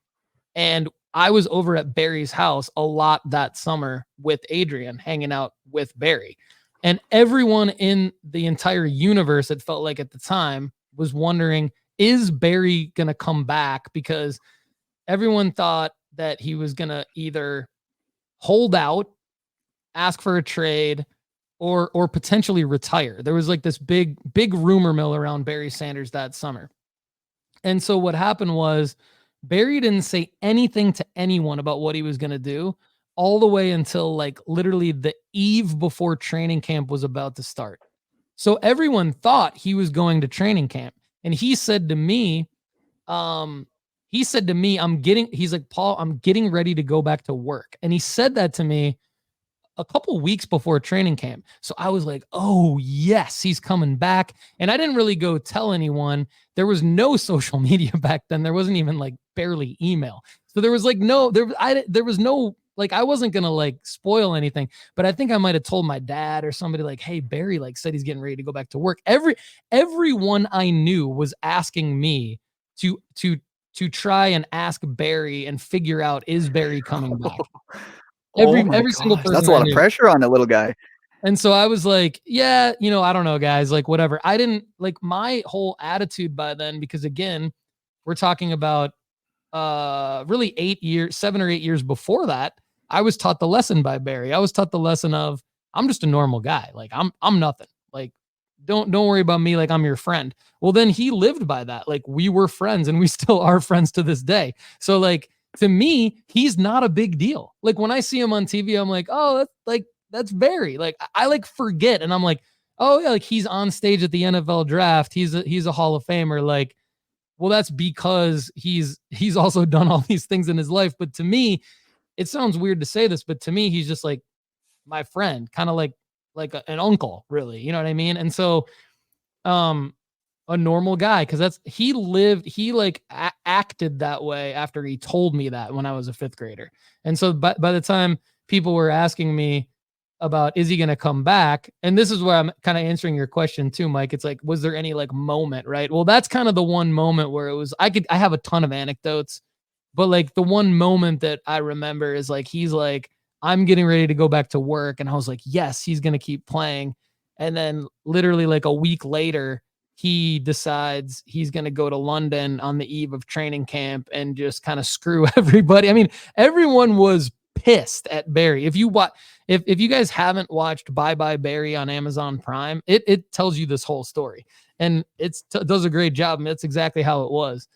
And I was over at Barry's house a lot that summer with Adrian, hanging out with Barry. And everyone in the entire universe, it felt like at the time, was wondering, is Barry going to come back? Because everyone thought that he was going to either hold out, ask for a trade, or potentially retire. There was like this big rumor mill around Barry Sanders that summer. And so what happened was Barry didn't say anything to anyone about what he was going to do all the way until like literally the eve before training camp was about to start. So everyone thought he was going to training camp. And he said to me, he's like, Paul, I'm getting ready to go back to work. And he said that to me a couple weeks before training camp. So I was like, oh yes, he's coming back. And I didn't really go tell anyone. There was no social media back then. There wasn't even like barely email. So there was like there was no, like, I wasn't going to like spoil anything, but I think I might've told my dad or somebody like, hey, Barry like said he's getting ready to go back to work. Everyone I knew was asking me to try and ask Barry and figure out, is Barry coming back? Every single person. That's a lot of pressure on a little guy. And so I was like, yeah, I don't know, guys, like whatever. I didn't like my whole attitude by then, because again, we're talking about really 7 or 8 years before that. I was taught the lesson by Barry. I was taught the lesson of, I'm just a normal guy. Like I'm nothing. Like don't worry about me. Like I'm your friend. Well, then he lived by that. Like we were friends and we still are friends to this day. So like, to me, he's not a big deal. Like when I see him on TV, I'm like, oh, that's Barry. Like I like forget. And I'm like, oh yeah, like he's on stage at the NFL draft. He's a Hall of Famer. Like, well, that's because he's also done all these things in his life. But to me, it sounds weird to say this, but to me, he's just like my friend, kind of like an uncle, really. You know what I mean? And so, a normal guy, because he acted that way after he told me that when I was a fifth grader. And so by the time people were asking me about, is he going to come back? And this is where I'm kind of answering your question too, Mike. It's like, was there any like moment, right? Well, that's kind of the one moment where it was, I have a ton of anecdotes, but like the one moment that I remember is like, he's like, I'm getting ready to go back to work. And I was like, yes, he's going to keep playing. And then literally like a week later, he decides he's going to go to London on the eve of training camp and just kind of screw everybody. I mean, everyone was pissed at Barry. If you guys haven't watched Bye Bye Barry on Amazon Prime, it tells you this whole story, and does a great job. And that's exactly how it was.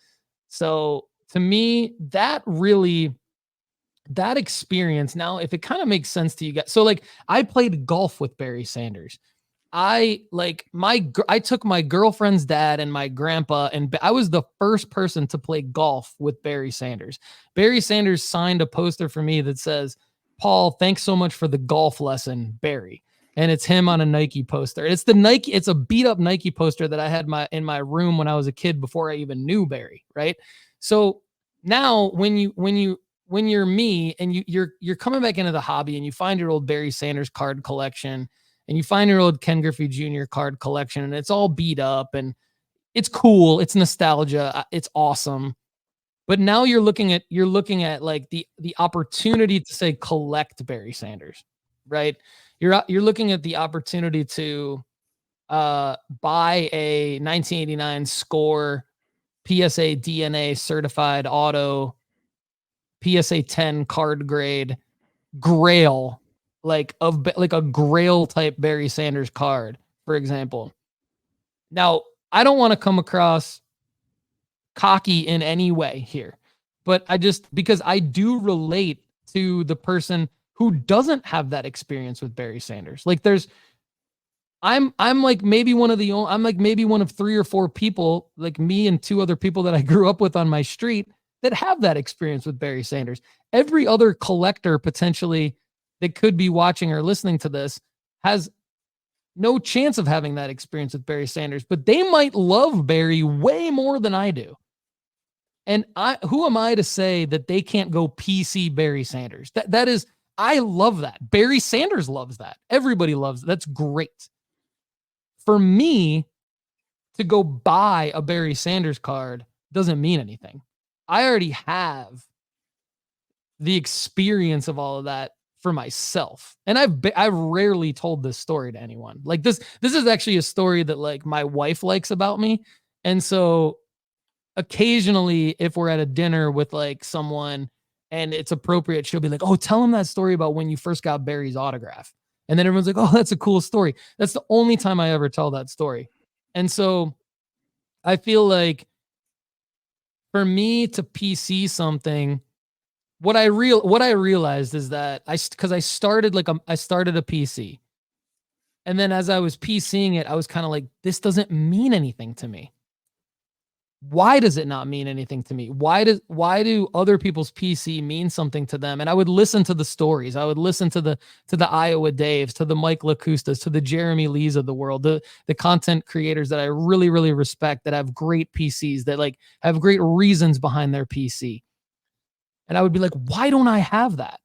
So to me, that experience, now, if it kind of makes sense to you guys. So like I played golf with Barry Sanders. I took my girlfriend's dad and my grandpa, and I was the first person to play golf with Barry Sanders. Barry Sanders signed a poster for me that says, Paul, thanks so much for the golf lesson, Barry. And it's him on a Nike poster. It's a beat up Nike poster that I had in my room when I was a kid before I even knew Barry. Right. So now when you're me and you're coming back into the hobby and you find your old Barry Sanders card collection, and you find your old Ken Griffey Jr. card collection, and it's all beat up, and it's cool, it's nostalgia, it's awesome. But now you're looking at like the opportunity to say collect Barry Sanders, right? You're looking at the opportunity to buy a 1989 score PSA DNA certified auto PSA 10 card grade grail, like a grail type Barry Sanders card, for example. Now, I don't want to come across cocky in any way here, but because I do relate to the person who doesn't have that experience with Barry Sanders. Like I'm like maybe one of the only, I'm like maybe one of 3 or 4 people, like me and 2 other people that I grew up with on my street, that have that experience with Barry Sanders. Every other collector potentially that could be watching or listening to this has no chance of having that experience with Barry Sanders, but they might love Barry way more than I do. And who am I to say that they can't go PC Barry Sanders? That is, I love that. Barry Sanders loves that. Everybody loves it. That's great. For me to go buy a Barry Sanders card doesn't mean anything. I already have the experience of all of that for myself. And I've rarely told this story to anyone. Like this is actually a story that like my wife likes about me. And so occasionally if we're at a dinner with like someone and it's appropriate, she'll be like, "Oh, tell them that story about when you first got Barry's autograph." And then everyone's like, "Oh, that's a cool story." That's the only time I ever tell that story. And so I feel like for me to PC something, what I realized is that because I started a PC, and then as I was PCing it, I was kind of like, this doesn't mean anything to me. Why does it not mean anything to me? Why do other people's PC mean something to them? And I would listen to the stories. I would listen to the Iowa Daves, to the Mike Lakustas, to the Jeremy Lees of the world, the content creators that I really, really respect, that have great PCs, that like have great reasons behind their PC. And I would be like, why don't I have that?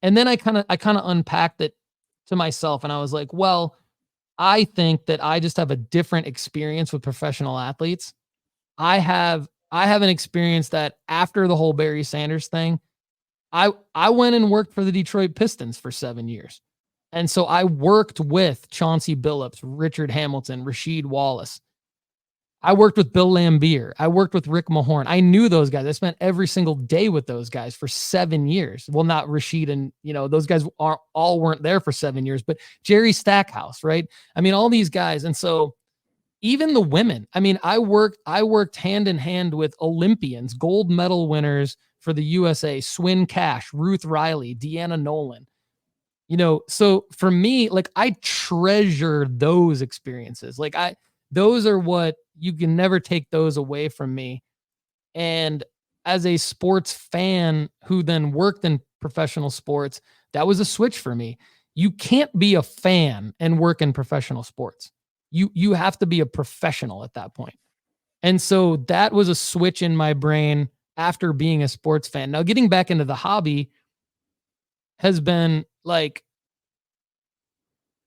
And then I kind of unpacked it to myself, and I was like, well, I think that I just have a different experience with professional athletes. I have an experience that after the whole Barry Sanders thing, I went and worked for the Detroit Pistons for 7 years. And so I worked with Chauncey Billups, Richard Hamilton, Rasheed Wallace. I worked with Bill Laimbeer. I worked with Rick Mahorn. I knew those guys. I spent every single day with those guys for 7 years. Well, not Rasheed and, those guys weren't there for 7 years, but Jerry Stackhouse, right? I mean, all these guys. And so even the women, I mean, I worked hand in hand with Olympians, gold medal winners for the USA, Swin Cash, Ruth Riley, Deanna Nolan. So for me, like I treasure those experiences. Like those are what you can never take those away from me. And as a sports fan who then worked in professional sports, that was a switch for me. You can't be a fan and work in professional sports. You have to be a professional at that point. And so that was a switch in my brain after being a sports fan. Now getting back into the hobby has been like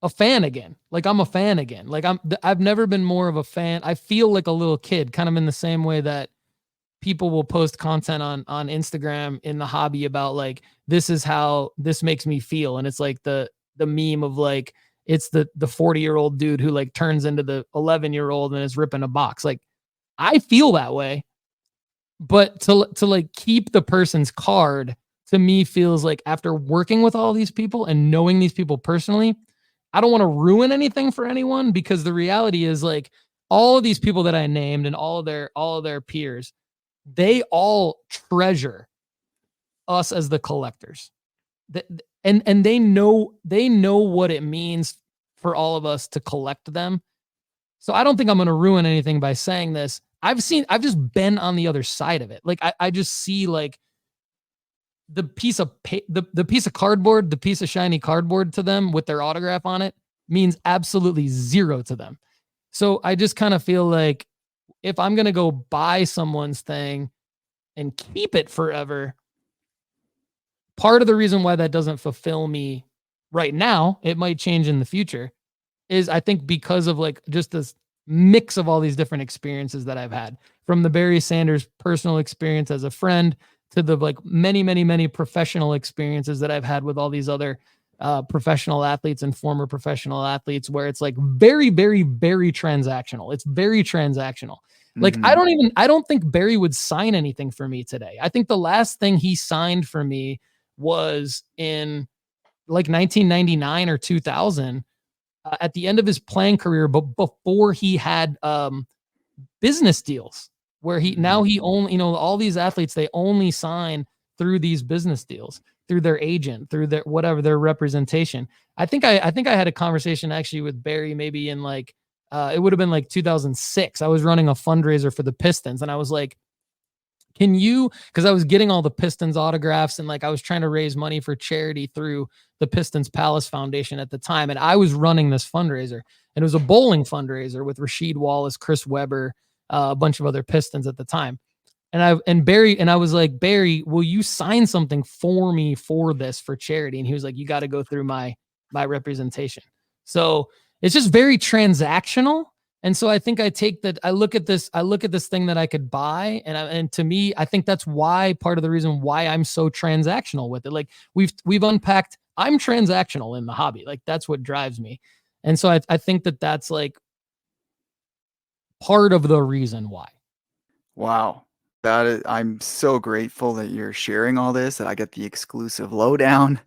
a fan again. Like I'm a fan again. Like I've never been more of a fan. I feel like a little kid, kind of in the same way that people will post content on Instagram in the hobby about like, this is how this makes me feel. And it's like the meme of like, it's the 40-year-old dude who like turns into the 11-year-old and is ripping a box. Like I feel that way, but to like keep the person's card to me feels like after working with all these people and knowing these people personally, I don't want to ruin anything for anyone, because the reality is like all of these people that I named and all of their peers, they all treasure us as the collectors. And they know what it means for all of us to collect them. So I don't think I'm going to ruin anything by saying this. I've just been on the other side of it. Like I just see like the piece of cardboard, the piece of shiny cardboard to them with their autograph on it means absolutely zero to them. So I just kind of feel like if I'm going to go buy someone's thing and keep it forever, part of the reason why that doesn't fulfill me right now, it might change in the future, is I think because of like just this mix of all these different experiences that I've had, from the Barry Sanders personal experience as a friend to the like many professional experiences that I've had with all these other professional athletes and former professional athletes, where it's like very transactional. It's very transactional. Like Mm-hmm. I don't think Barry would sign anything for me today. I think the last thing he signed for me was in like 1999 or 2000, at the end of his playing career, but before he had business deals, where he only, all these athletes, they only sign through these business deals, through their agent, through their whatever, their representation. I think I had a conversation actually with Barry, maybe in like it would have been like 2006. I was running a fundraiser for the Pistons, and I was like, can you, because I was getting all the Pistons autographs, and like I was trying to raise money for charity through the Pistons Palace Foundation at the time, and I was running this fundraiser, and it was a bowling fundraiser with Rasheed Wallace, Chris Webber, a bunch of other Pistons at the time. And I was like, Barry, will you sign something for me for this, for charity? And he was like, you got to go through my representation. So it's just very transactional. And so I think I look at this thing that I could buy. And to me, I think that's why, part of the reason why I'm so transactional with it. Like we've unpacked, I'm transactional in the hobby. Like that's what drives me. And so I think that's like part of the reason why. Wow. That is, I'm so grateful that you're sharing all this, that I get the exclusive lowdown.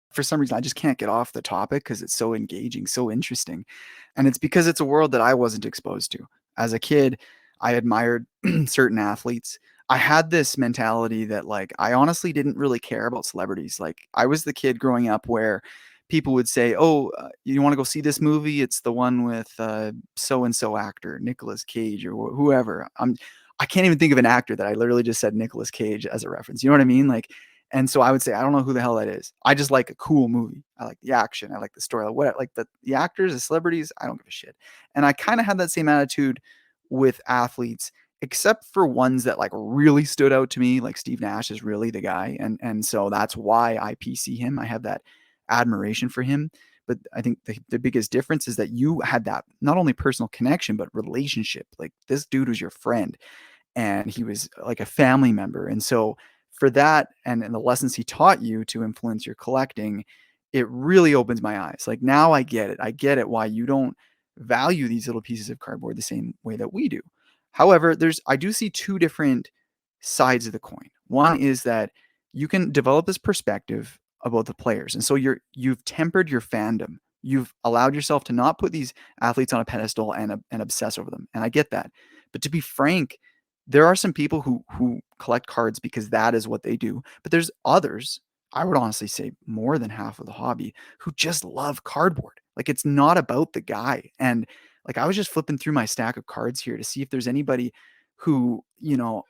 For some reason, I just can't get off the topic because it's so engaging, so interesting. And it's because it's a world that I wasn't exposed to. As a kid, I admired certain athletes. I had this mentality that, like, I honestly didn't really care about celebrities. Like, I was the kid growing up where people would say, "Oh, you want to go see this movie? It's the one with so and so actor, Nicolas Cage, or whoever." I can't even think of an actor that I literally just said Nicolas Cage as a reference. You know what I mean? Like, and so I would say, I don't know who the hell that is. I just like a cool movie. I like the action. I like the story. Like the actors, the celebrities, I don't give a shit. And I kind of had that same attitude with athletes, except for ones that like really stood out to me. Like Steve Nash is really the guy. And so that's why I PC him. I have that admiration for him. But I think the biggest difference is that you had that not only personal connection, but relationship. Like this dude was your friend and he was like a family member. And so for that and the lessons he taught you to influence your collecting, it really opens my eyes. Like now I get it. I get it why you don't value these little pieces of cardboard the same way that we do. However, I do see two different sides of the coin. One is that you can develop this perspective about the players. And so you've tempered your fandom. You've allowed yourself to not put these athletes on a pedestal and obsess over them. And I get that. But to be frank, there are some people who collect cards because that is what they do. But there's others, I would honestly say more than half of the hobby, who just love cardboard. Like it's not about the guy. And like I was just flipping through my stack of cards here to see if there's anybody who,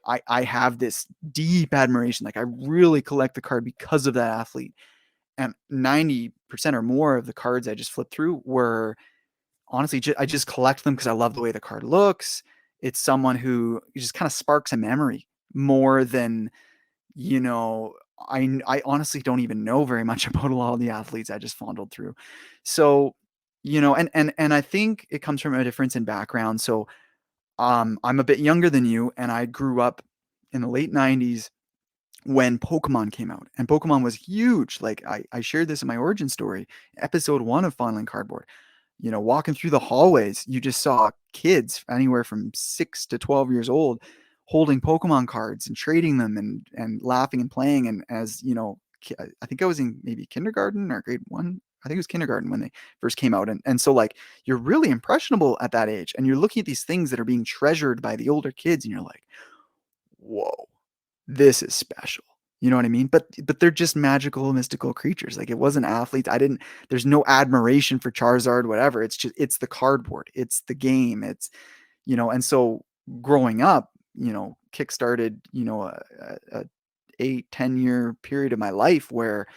I have this deep admiration. Like I really collect the card because of that athlete. And 90% or more of the cards I just flipped through were honestly, I just collect them because I love the way the card looks. It's someone who just kind of sparks a memory more than, you know, I honestly don't even know very much about a lot of the athletes I just fondled through. So, and I think it comes from a difference in background. So, I'm a bit younger than you, and I grew up in the late 90s when Pokemon came out, and Pokemon was huge. Like I shared this in my origin story, episode 1 of Fondling Cardboard. Walking through the hallways, you just saw kids anywhere from 6 to 12 years old holding Pokemon cards and trading them and laughing and playing. And as I think I was in maybe kindergarten or grade 1. I think it was kindergarten when they first came out. And so like you're really impressionable at that age, and you're looking at these things that are being treasured by the older kids, and you're like, whoa, this is special. You know what I mean? But they're just magical, mystical creatures. Like it wasn't athletes. There's no admiration for Charizard, whatever. It's the cardboard. It's the game. And so growing up, kickstarted, a 8-10 year period of my life where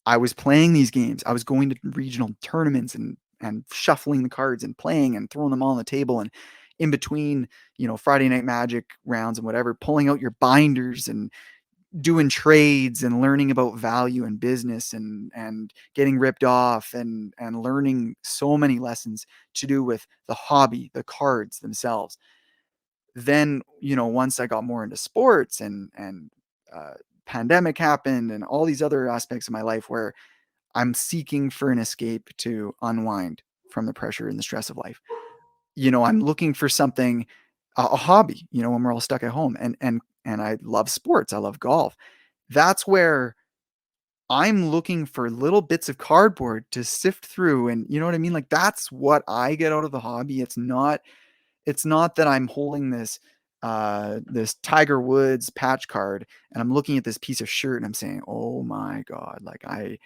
I was playing these games. I was going to regional tournaments and shuffling the cards and playing and throwing them all on the table, and in between, Friday Night Magic rounds and whatever, pulling out your binders and doing trades and learning about value and business and getting ripped off and learning so many lessons to do with the hobby, the cards themselves. Then, once I got more into sports and uh, pandemic happened and all these other aspects of my life where I'm seeking for an escape to unwind from the pressure and the stress of life. I'm looking for something, a hobby, when we're all stuck at home. And I love sports. I love golf. That's where I'm looking for little bits of cardboard to sift through. And you know what I mean? Like that's what I get out of the hobby. It's not that I'm holding this Tiger Woods patch card and I'm looking at this piece of shirt and I'm saying, "Oh my God, like I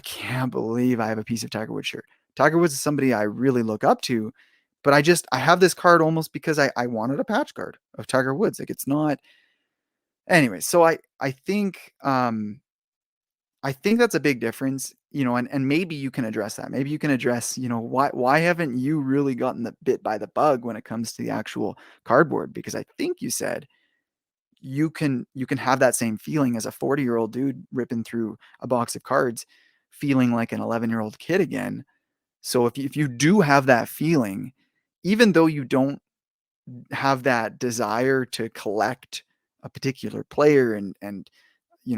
can't believe I have a piece of Tiger Woods shirt." Tiger Woods is somebody I really look up to, but I have this card almost because I wanted a patch card of Tiger Woods. Like it's not anyway. So I think that's a big difference, and maybe you can address that. Maybe you can address, why haven't you really gotten the bit by the bug when it comes to the actual cardboard? Because I think you said you can have that same feeling as a 40-year-old dude ripping through a box of cards, feeling like an 11-year-old kid again. So if you do have that feeling, even though you don't have that desire to collect a particular player and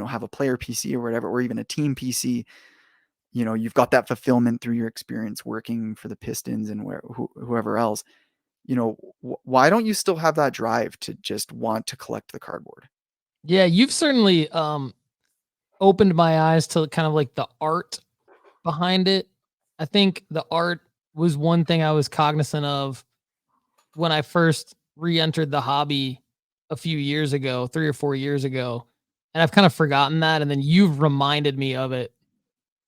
have a player PC or whatever, or even a team PC, you've got that fulfillment through your experience working for the Pistons and whoever else. Why don't you still have that drive to just want to collect the cardboard? Yeah, you've certainly opened my eyes to kind of like the art behind it. I think the art was one thing I was cognizant of when I first re-entered the hobby a few years ago, 3 or 4 years ago, and I've kind of forgotten that, and then you've reminded me of it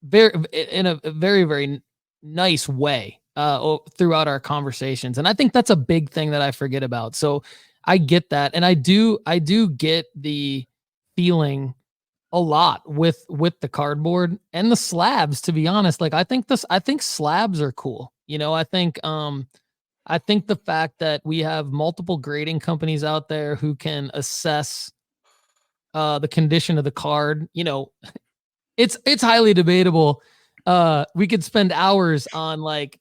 very in a very, very nice way, throughout our conversations, and I think that's a big thing that I forget about, so I get that, and I do get the feeling a lot with the cardboard and the slabs, to be honest. Like, I think slabs are cool, I think the fact that we have multiple grading companies out there who can assess the condition of the card, it's highly debatable. We could spend hours on like,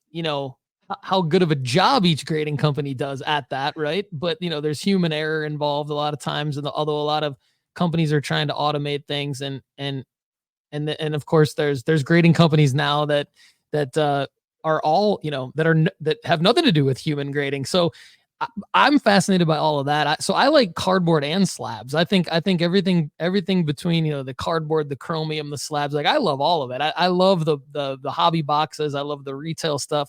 how good of a job each grading company does at that, right? But there's human error involved a lot of times, and although a lot of companies are trying to automate things, and of course there's grading companies now that are all that have nothing to do with human grading. So I'm fascinated by all of that. So I like cardboard and slabs. I think everything between the cardboard, the chromium, the slabs. Like I love all of it. I love the hobby boxes. I love the retail stuff.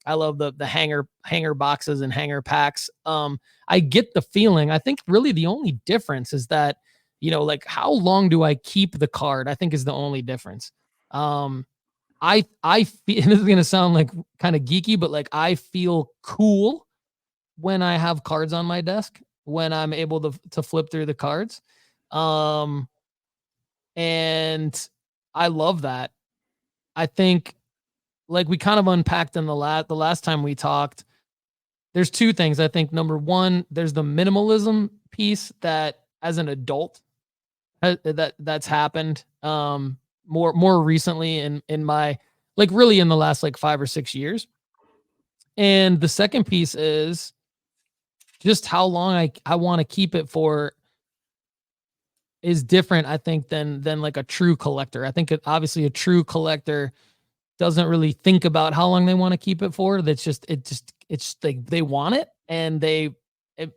I love the hanger boxes and hanger packs. I get the feeling. I think really the only difference is that like how long do I keep the card? I think is the only difference. I feel and this is gonna sound like kind of geeky, but like I feel cool when I have cards on my desk, when I'm able to flip through the cards. Um, and I love that. I think like we kind of unpacked in the last time we talked. There's two things. I think number one, there's the minimalism piece that as an adult that's happened more recently in my like really in the last like 5 or 6 years. And the second piece is just how long I want to keep it for is different, I think, than like a true collector. I think obviously a true collector doesn't really think about how long they want to keep it for. It's like they want it, and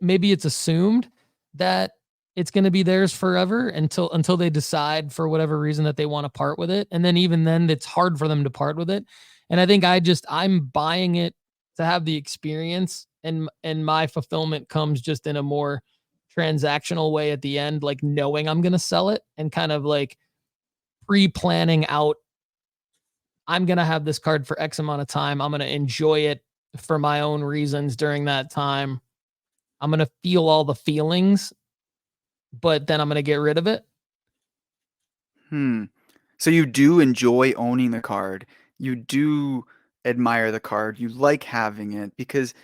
maybe it's assumed that it's going to be theirs forever until they decide for whatever reason that they want to part with it. And then even then it's hard for them to part with it. And I think I'm buying it to have the experience, and my fulfillment comes just in a more transactional way at the end, like knowing I'm going to sell it and kind of like pre-planning out, I'm going to have this card for X amount of time. I'm going to enjoy it for my own reasons during that time. I'm going to feel all the feelings, but then I'm going to get rid of it. Hmm. So you do enjoy owning the card. You do admire the card. You like having it because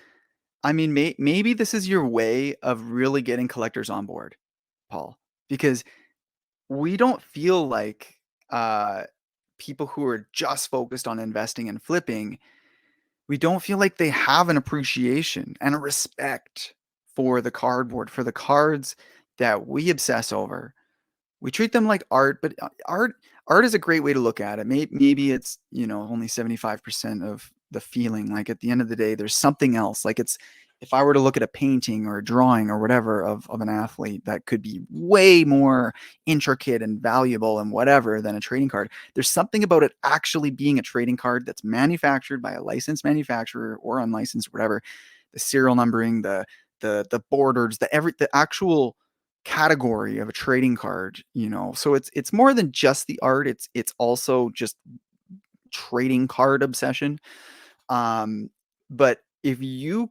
I mean, maybe this is your way of really getting collectors on board, Paul. because we don't feel like people who are just focused on investing and flipping, we don't feel like they have an appreciation and a respect for the cardboard, for the cards that we obsess over. We treat them like art, but art is a great way to look at it. Maybe it's, only 75% of the feeling. Like at the end of the day, there's something else. Like it's if I were to look at a painting or a drawing or whatever of an athlete that could be way more intricate and valuable and whatever than a trading card, there's something about it actually being a trading card that's manufactured by a licensed manufacturer or unlicensed, whatever. The serial numbering, the borders, the actual category of a trading card, so it's more than just the art. It's also just trading card obsession. But if you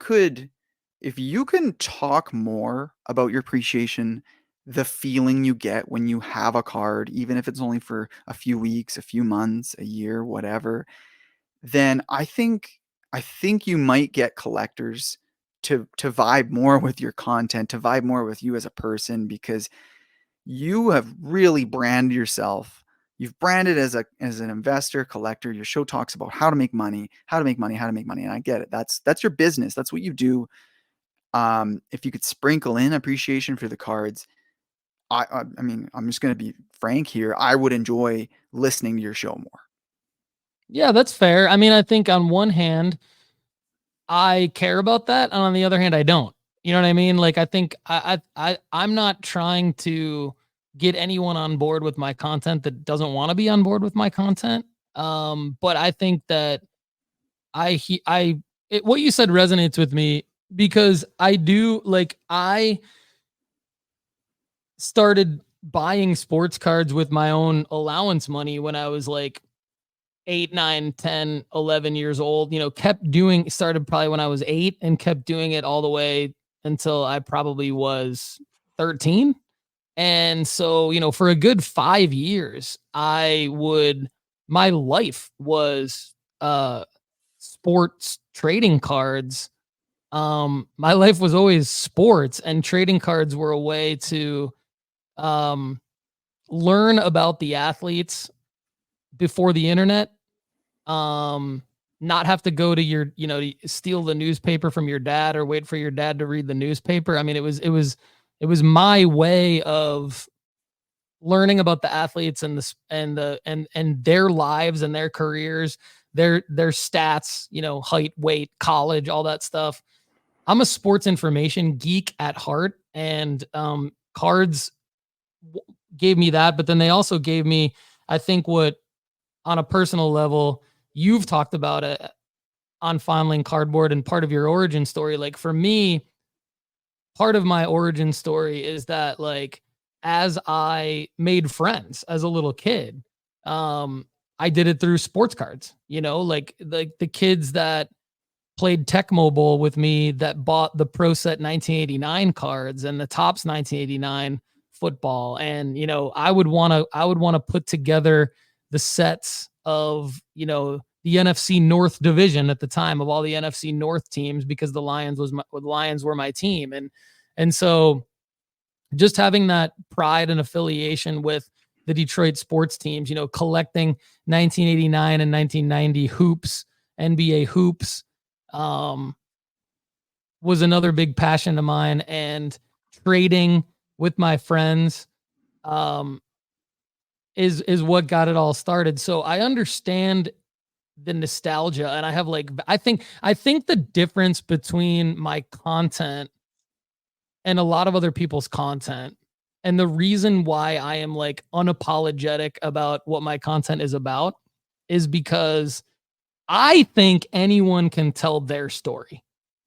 can talk more about your appreciation, the feeling you get when you have a card, even if it's only for a few weeks, a few months, a year, whatever, then I think you might get collectors to vibe more with your content, to vibe more with you as a person, because you have really branded yourself. You've branded as an investor, collector. Your show talks about how to make money, how to make money, how to make money. And I get it. That's your business. That's what you do. If you could sprinkle in appreciation for the cards, I mean, I'm just going to be frank here. I would enjoy listening to your show more. Yeah, that's fair. I mean, I think on one hand, I care about that, and on the other hand, I don't. You know what I mean? Like, I think I'm not trying to get anyone on board with my content that doesn't want to be on board with my content. But I think that what you said resonates with me, because I do, like, I started buying sports cards with my own allowance money when I was like 8, 9, 10, 11 years old, started probably when I was 8 and kept doing it all the way until I probably was 13. And so, for a good 5 years, my life was sports trading cards. My life was always sports, and trading cards were a way to um learn about the athletes before the internet. Not have to go to steal the newspaper from your dad or wait for your dad to read the newspaper. I mean, it was my way of learning about the athletes and and their lives and their careers, their stats, height, weight, college, all that stuff. I'm a sports information geek at heart, and cards gave me that, but then they also gave me, I think, what on a personal level you've talked about it on Fondling Cardboard and part of your origin story. Like, for me, part of my origin story is that, like, as I made friends as a little kid, I did it through sports cards, like the kids that played Tecmo Bowl with me that bought the Pro Set 1989 cards and the Topps 1989 football. And, I would want to put together the sets of, the NFC North division at the time, of all the NFC North teams, because the Lions were my team. And so just having that pride and affiliation with the Detroit sports teams, collecting 1989 and 1990 hoops, NBA hoops, um, was another big passion of mine. And trading with my friends, um, is what got it all started. So I understand the nostalgia, and I think the difference between my content and a lot of other people's content, and the reason why I am like unapologetic about what my content is about, is because I think anyone can tell their story.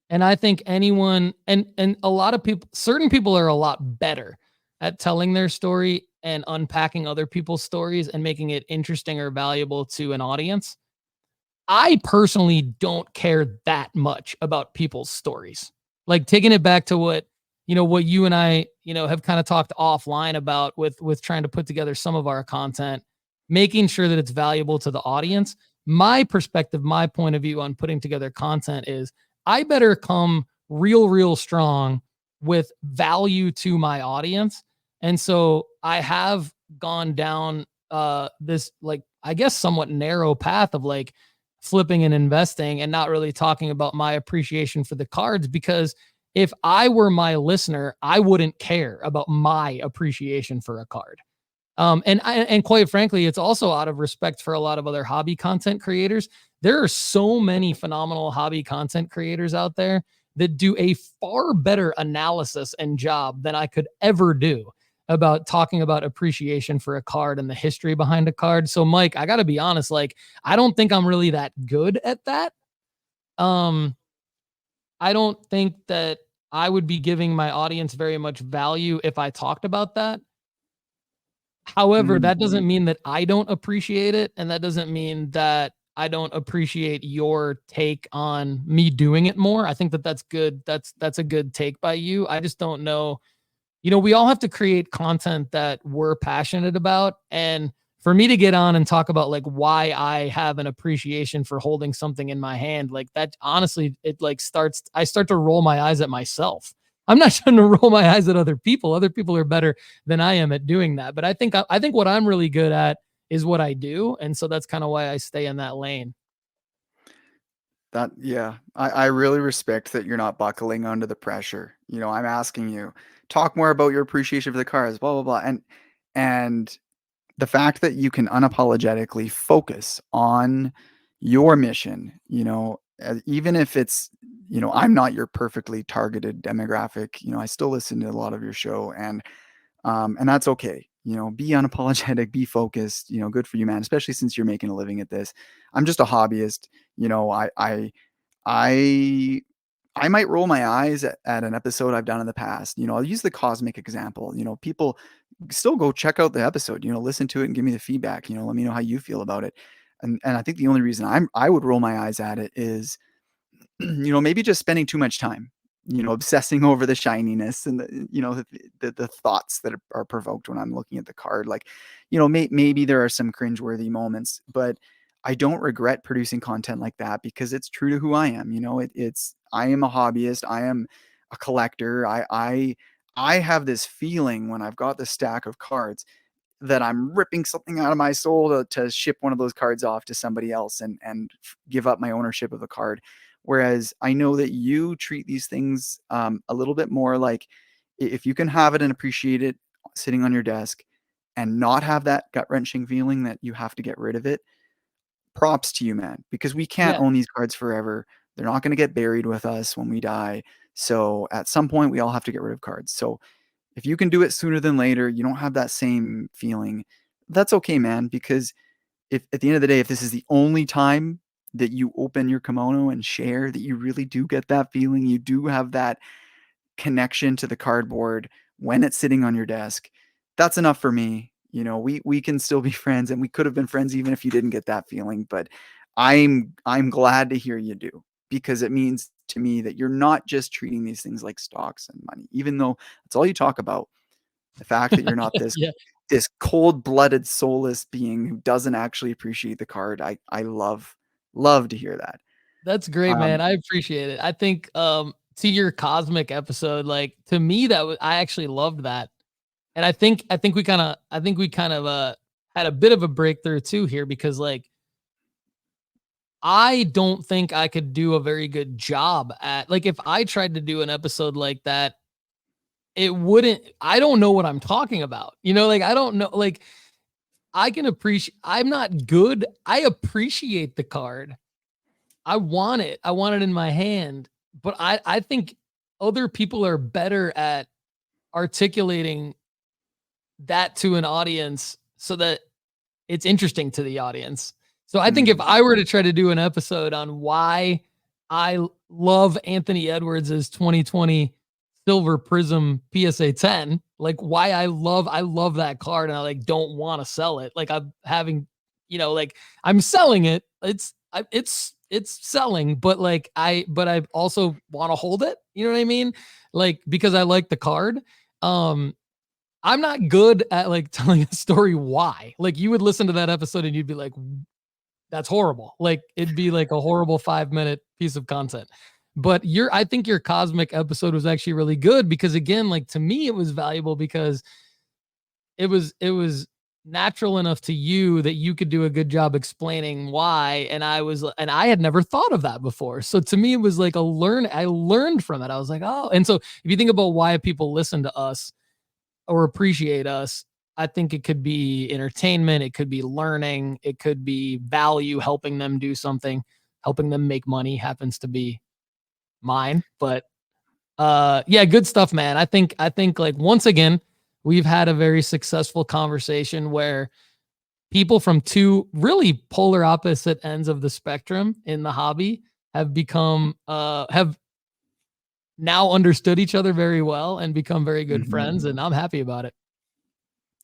And I think anyone, and a lot of people, certain people are a lot better at telling their story and unpacking other people's stories and making it interesting or valuable to an audience. I personally don't care that much about people's stories. Like, taking it back to what you and I, have kind of talked offline about with trying to put together some of our content, making sure that it's valuable to the audience. My perspective, my point of view on putting together content is, I better come real strong with value to my audience And so I have gone down this, like, I guess somewhat narrow path of like flipping and investing and not really talking about my appreciation for the cards, because if I were my listener, I wouldn't care about my appreciation for a card. And quite frankly, it's also out of respect for a lot of other hobby content creators. There are so many phenomenal hobby content creators out there that do a far better analysis and job than I could ever do about talking about appreciation for a card and the history behind a card. So Mike, I got to be honest, like I don't think I'm really that good at that. Um I don't think that I would be giving my audience very much value if I talked about that. However, Mm. that doesn't mean that I don't appreciate it, and that doesn't mean that I don't appreciate your take on me doing it more. I think that that's good. That's a good take by you. I just don't know. We all have to create content that we're passionate about, and for me to get on and talk about like why I have an appreciation for holding something in my hand, like that honestly, it like I start to roll my eyes at myself. I'm not trying to roll my eyes at other people. Other people are better than I am at doing that. But I think what I'm really good at is what I do. And so that's kind of why I stay in that lane. That yeah, I really respect that you're not buckling under the pressure. I'm asking you, talk more about your appreciation for the cars, blah blah blah, and the fact that you can unapologetically focus on your mission. Even if it's, I'm not your perfectly targeted demographic. I still listen to a lot of your show, and that's okay. Be unapologetic, be focused. Good for you, man. Especially since you're making a living at this. I'm just a hobbyist. I I might roll my eyes at an episode I've done in the past. I'll use the cosmic example. People still go check out the episode. Listen to it and give me the feedback. Let me know how you feel about it. And I think the only reason I would roll my eyes at it is maybe just spending too much time, obsessing over the shininess and the thoughts that are provoked when I'm looking at the card. Like, maybe there are some cringeworthy moments, but I don't regret producing content like that because it's true to who I am. I am a hobbyist. I am a collector. I have this feeling when I've got the stack of cards that I'm ripping something out of my soul to ship one of those cards off to somebody else and give up my ownership of the card. Whereas I know that you treat these things a little bit more like, if you can have it and appreciate it sitting on your desk and not have that gut wrenching feeling that you have to get rid of it, props to you, man, because we can't Yeah. own these cards forever. They're not going to get buried with us when we die. So at some point, we all have to get rid of cards. So if you can do it sooner than later, you don't have that same feeling. That's okay, man, because if at the end of the day, if this is the only time that you open your kimono and share, that you really do get that feeling, you do have that connection to the cardboard when it's sitting on your desk, that's enough for me. We can still be friends, and we could have been friends even if you didn't get that feeling. But I'm glad to hear you do, because it means to me that you're not just treating these things like stocks and money, even though that's all you talk about. The fact that you're not Yeah. this cold-blooded, soulless being who doesn't actually appreciate the card. I love to hear that. That's great, man. Um, I appreciate it. I think to your cosmic episode, like to me I actually loved that. And I think we kind of had a bit of a breakthrough too here, because like I don't think I could do a very good job at, like, if I tried to do an episode like that, I don't know what I'm talking about. Like I don't know, like I'm not good. I appreciate the card. I want it. I want it in my hand. But I think other people are better at articulating that to an audience so that it's interesting to the audience. So I think if mm, I were to try to do an episode on why love Anthony Edwards's 2020 Silver Prism PSA 10, like why I love that card, and I like don't want to sell it. Like I'm having, like I'm selling it. It's selling, but I also want to hold it. You know what I mean? Like because I like the card. Um, I'm not good at like telling a story why. Like you would listen to that episode and you'd be like, that's horrible. Like it'd be like a horrible 5-minute piece of content. But I think your cosmic episode was actually really good because again, like to me, it was valuable because it was natural enough to you that you could do a good job explaining why, and I had never thought of that before. So to me it was like I learned from it. I was like, "Oh." And so if you think about why people listen to us or appreciate us, I think it could be entertainment, it could be learning, it could be value, helping them do something, helping them make money happens to be mine. But yeah, good stuff, man. I think like once again, we've had a very successful conversation where people from two really polar opposite ends of the spectrum in the hobby have now understood each other very well and become very good friends, and I'm happy about it.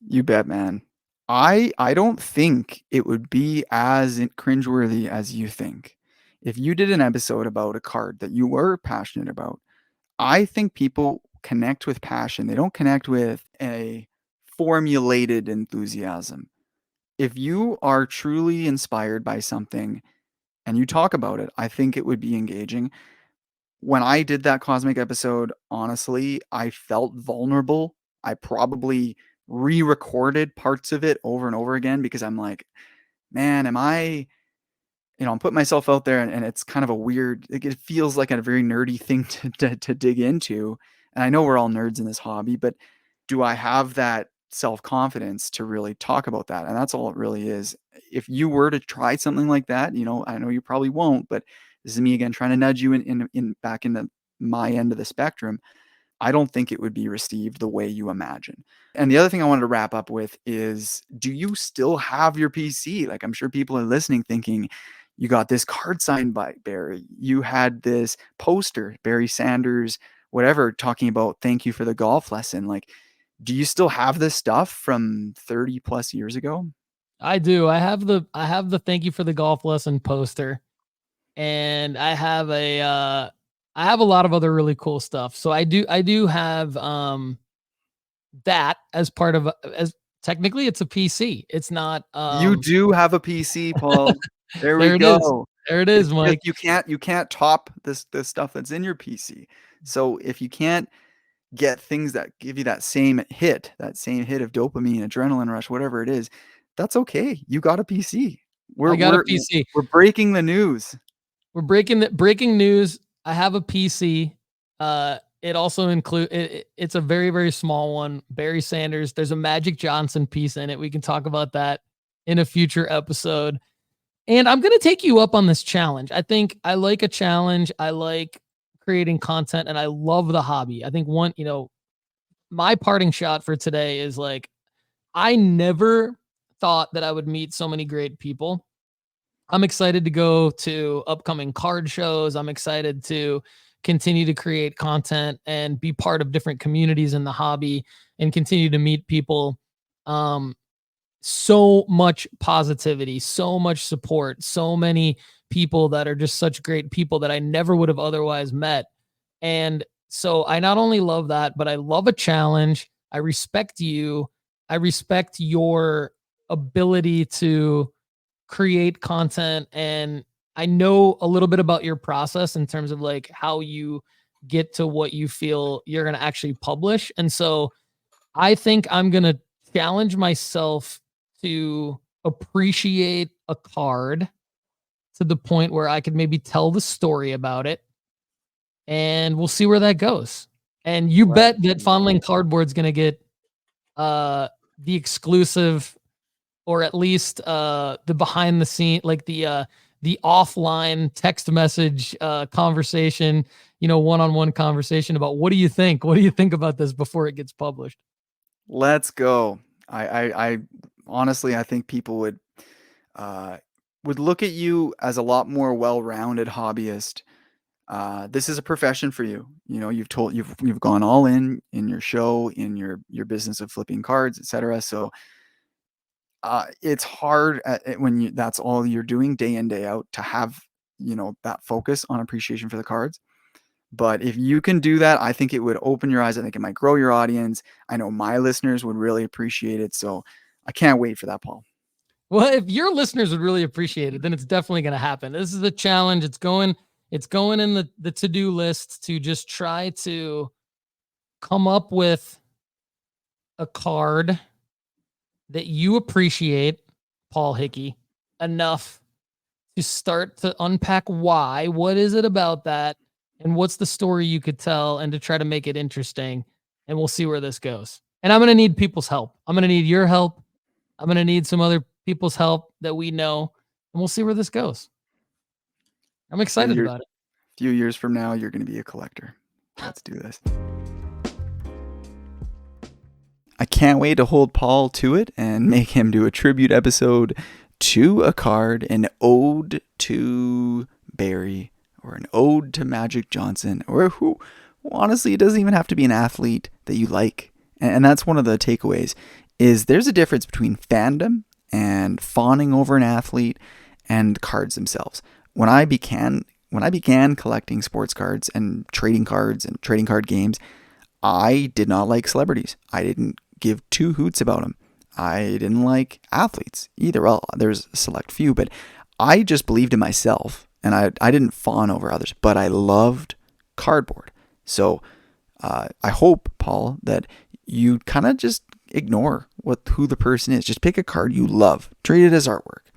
You bet, man. I don't think it would be as cringeworthy as you think. If you did an episode about a card that you were passionate about, I think people connect with passion. They don't connect with a formulated enthusiasm. If you are truly inspired by something and you talk about it, I think it would be engaging. When I did that Cosmic episode, honestly, I felt vulnerable. I probably re-recorded parts of it over and over again because I'm like, man, am I, I'm putting myself out there and it's kind of a weird, like, it feels like a very nerdy thing to dig into. And I know we're all nerds in this hobby, but do I have that self-confidence to really talk about that? And that's all it really is. If you were to try something like that, I know you probably won't, but this is me again trying to nudge you in back into my end of the spectrum. I don't think it would be received the way you imagine. And the other thing I wanted to wrap up with is, do you still have your PC? Like, I'm sure people are listening thinking, you got this card signed by Barry. You had this poster, Barry Sanders, whatever, talking about thank you for the golf lesson. Like, do you still have this stuff from 30 plus years ago? I do. I have the thank you for the golf lesson poster, and I have a lot of other really cool stuff. So I do have that as part of as technically it's a PC. It's not You do have a PC, Paul. There we there it is. go. There it It's is, just Mike. you can't top this stuff that's in your PC. So if you can't get things that give you that same hit of dopamine, adrenaline rush, whatever it is, that's okay. You got a PC. I We're got a we're PC. we're breaking the news. We're breaking news. I have a PC. It also it's a very, very small one. Barry Sanders. There's a Magic Johnson piece in it. We can talk about that in a future episode. And I'm gonna take you up on this challenge. I think I like a challenge. I like creating content, and I love the hobby. I think my parting shot for today is like I never thought that I would meet so many great people. I'm excited to go to upcoming card shows. I'm excited to continue to create content and be part of different communities in the hobby and continue to meet people. Um, so much positivity, so much support, so many people that are just such great people that I never would have otherwise met. And so I not only love that, but I love a challenge. I respect you. I respect your ability to create content, and I know a little bit about your process in terms of like how you get to what you feel you're going to actually publish. And so I think I'm going to challenge myself to appreciate a card to the point where I could maybe tell the story about it, and we'll see where that goes. And you bet that Fondling Cardboard's going to get uh the exclusive, or at least the behind the scene, like the offline text message conversation, one-on-one conversation about what do you think about this before it gets published. Let's go. I honestly, I think people uh, would look at you as a lot more well-rounded hobbyist. This is a profession for you. You've gone all in your show, in your business of flipping cards, etc. So it's hard when that's all you're doing day in day out to have that focus on appreciation for the cards. But if you can do that, I think it would open your eyes. I think it might grow your audience. I know my listeners would really appreciate it. So I can't wait for that, Paul. Well, if your listeners would really appreciate it, then it's definitely going to happen. This is a challenge. It's going in the to-do list to just try to come up with a card that you appreciate Paul Hickey enough to start to unpack why? What is it about that? And what's the story you could tell, and to try to make it interesting? And we'll see where this goes. And I'm going to need people's help. I'm going to need your help. I'm going to need some other people's help that we know, and we'll see where this goes. I'm excited about it. Few years from now, you're going to be a collector. Let's do this. I can't wait to hold Paul to it and make him do a tribute episode to a card, an ode to Barry, or an ode to Magic Johnson, or who, honestly, it doesn't even have to be an athlete that you like. And that's one of the takeaways, is there's a difference between fandom and fawning over an athlete and cards themselves. When I began collecting sports cards and trading card games, I did not like celebrities. I didn't give two hoots about them. I didn't like athletes either. Well, there's a select few, but I just believed in myself, and I didn't fawn over others, but I loved cardboard. So I hope, Paul, that you kind of just ignore who the person is. Just pick a card you love. Treat it as artwork.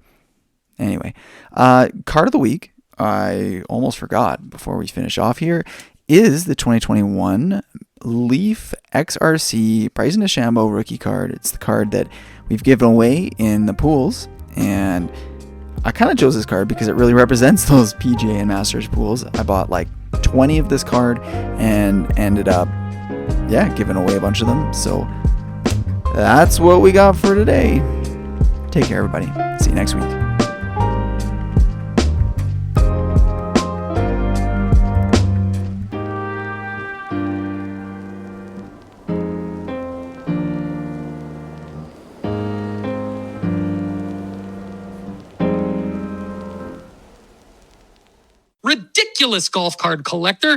Anyway, card of the week, I almost forgot before we finish off here, is the 2021 Leaf XRC Bryson DeChambeau rookie card. It's the card that we've given away in the pools, and I kind of chose this card because it really represents those PGA and Masters pools. I bought like 20 of this card and ended up, giving away a bunch of them. So that's what we got for today. Take care, everybody. See you next week. Ridiculous golf card collector.